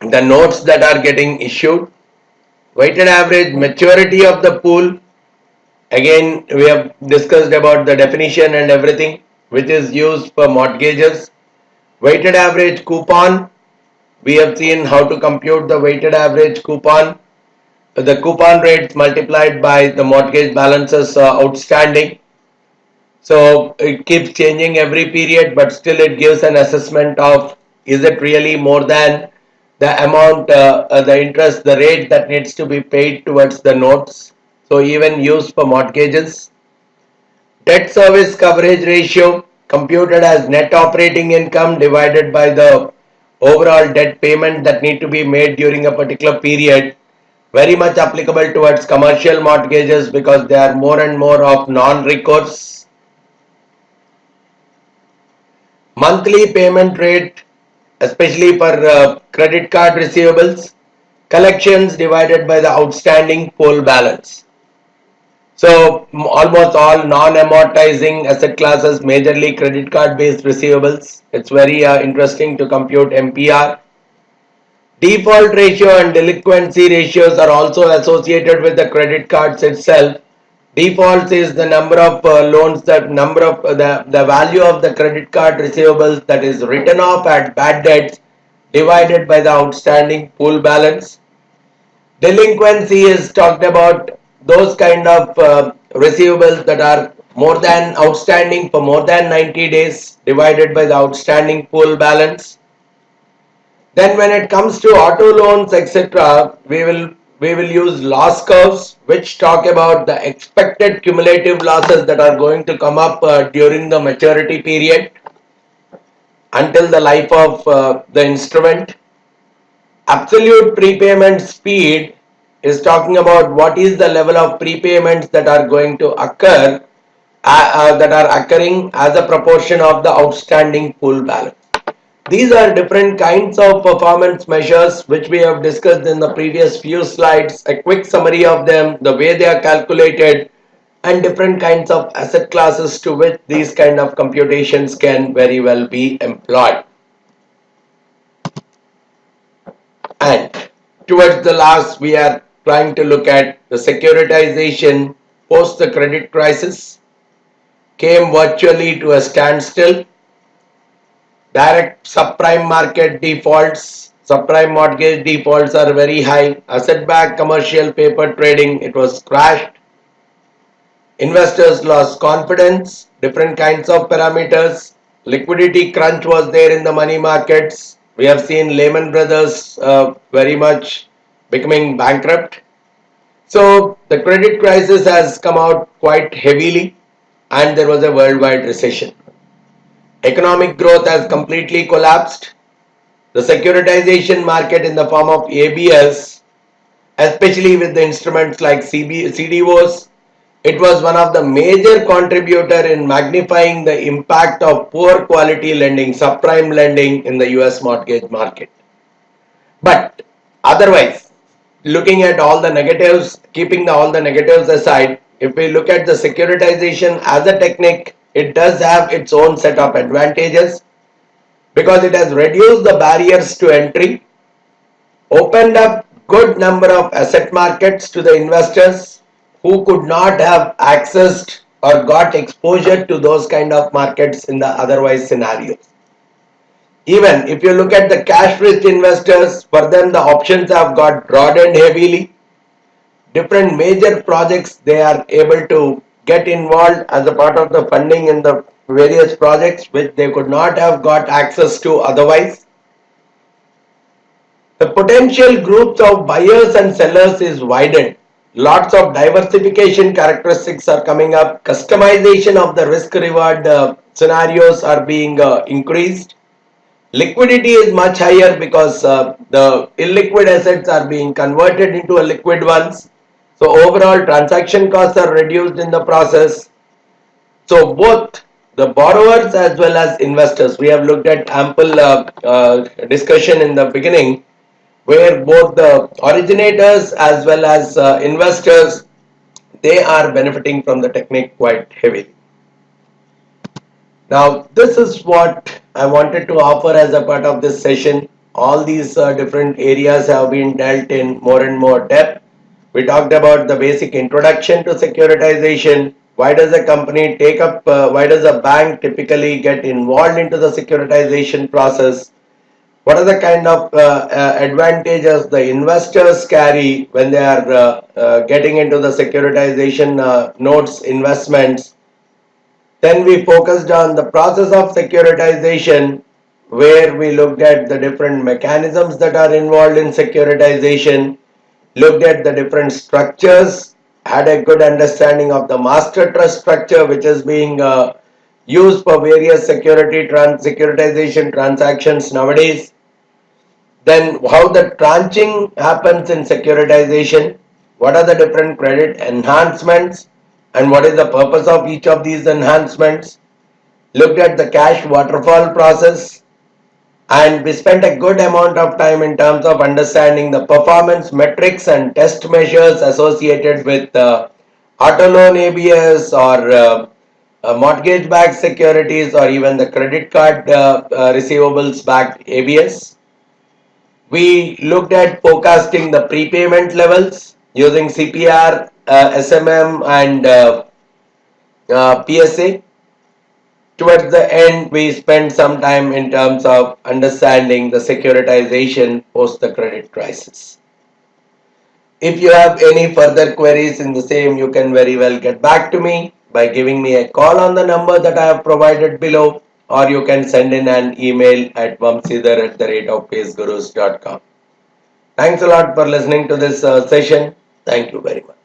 notes that are getting issued. Weighted average maturity of the pool, again we have discussed about the definition and everything, which is used for mortgages. Weighted average coupon, we have seen how to compute the weighted average coupon. The coupon rates multiplied by the mortgage balances outstanding. So it keeps changing every period, but still it gives an assessment of is it really more than the amount, the interest, the rate that needs to be paid towards the notes. So even used for mortgages. Debt service coverage ratio computed as net operating income divided by the overall debt payment that need to be made during a particular period. Very much applicable towards commercial mortgages because they are more and more of non-recourse. Monthly payment rate, especially for credit card receivables. Collections divided by the outstanding pool balance. So almost all non-amortizing asset classes, majorly credit card based receivables. It's very interesting to compute MPR. Default ratio and delinquency ratios are also associated with the credit cards itself. Defaults is the number of loans, that number of the value of the credit card receivables that is written off at bad debts divided by the outstanding pool balance. Delinquency is talked about those kind of receivables that are more than outstanding for more than 90 days divided by the outstanding pool balance. Then when it comes to auto loans, etc., we will use loss curves which talk about the expected cumulative losses that are going to come up during the maturity period until the life of the instrument. Absolute prepayment speed is talking about what is the level of prepayments that are going to occur, that are occurring as a proportion of the outstanding pool balance. These are different kinds of performance measures which we have discussed in the previous few slides. A quick summary of them, the way they are calculated, and different kinds of asset classes to which these kind of computations can very well be employed. And towards the last, we are trying to look at the securitization post the credit crisis. Came virtually to a standstill. Direct subprime market defaults, subprime mortgage defaults are very high. Asset-backed commercial paper trading, it was crashed. Investors lost confidence, different kinds of parameters. Liquidity crunch was there in the money markets. We have seen Lehman Brothers very much becoming bankrupt. So the credit crisis has come out quite heavily and there was a worldwide recession. Economic growth has completely collapsed. The securitization market in the form of ABS, especially with the instruments like CDOs, it was one of the major contributor in magnifying the impact of poor quality lending, subprime lending in the US mortgage market. But otherwise, looking at all the negatives, keeping all the negatives aside, if we look at the securitization as a technique, it does have its own set of advantages because it has reduced the barriers to entry, opened up good number of asset markets to the investors who could not have accessed or got exposure to those kind of markets in the otherwise scenarios. Even if you look at the cash rich investors, for them the options have got broadened heavily. Different major projects they are able to get involved as a part of the funding in the various projects which they could not have got access to otherwise. The potential groups of buyers and sellers is widened. Lots of diversification characteristics are coming up. Customization of the risk reward scenarios are being increased. Liquidity is much higher because the illiquid assets are being converted into a liquid ones. So overall transaction costs are reduced in the process. So both the borrowers as well as investors, we have looked at ample discussion in the beginning where both the originators as well as investors, they are benefiting from the technique quite heavily. Now, this is what I wanted to offer as a part of this session. All these different areas have been dealt in more and more depth. We talked about the basic introduction to securitization. Why does a company take up, why does a bank typically get involved into the securitization process? What are the kind of advantages the investors carry when they are getting into the securitization notes investments? Then we focused on the process of securitization, where we looked at the different mechanisms that are involved in securitization, looked at the different structures, had a good understanding of the master trust structure, which is being used for various securitization transactions nowadays. Then how the tranching happens in securitization, what are the different credit enhancements, and what is the purpose of each of these enhancements. Looked at the cash waterfall process, and we spent a good amount of time in terms of understanding the performance metrics and test measures associated with auto loan ABS or mortgage backed securities or even the credit card receivables backed ABS. We looked at forecasting the prepayment levels using CPR, SMM, and PSA. Towards the end, we spent some time in terms of understanding the securitization post the credit crisis. If you have any further queries in the same, you can very well get back to me by giving me a call on the number that I have provided below, or you can send in an email at vamsidhar@pacegurus.com. Thanks a lot for listening to this session. Thank you very much.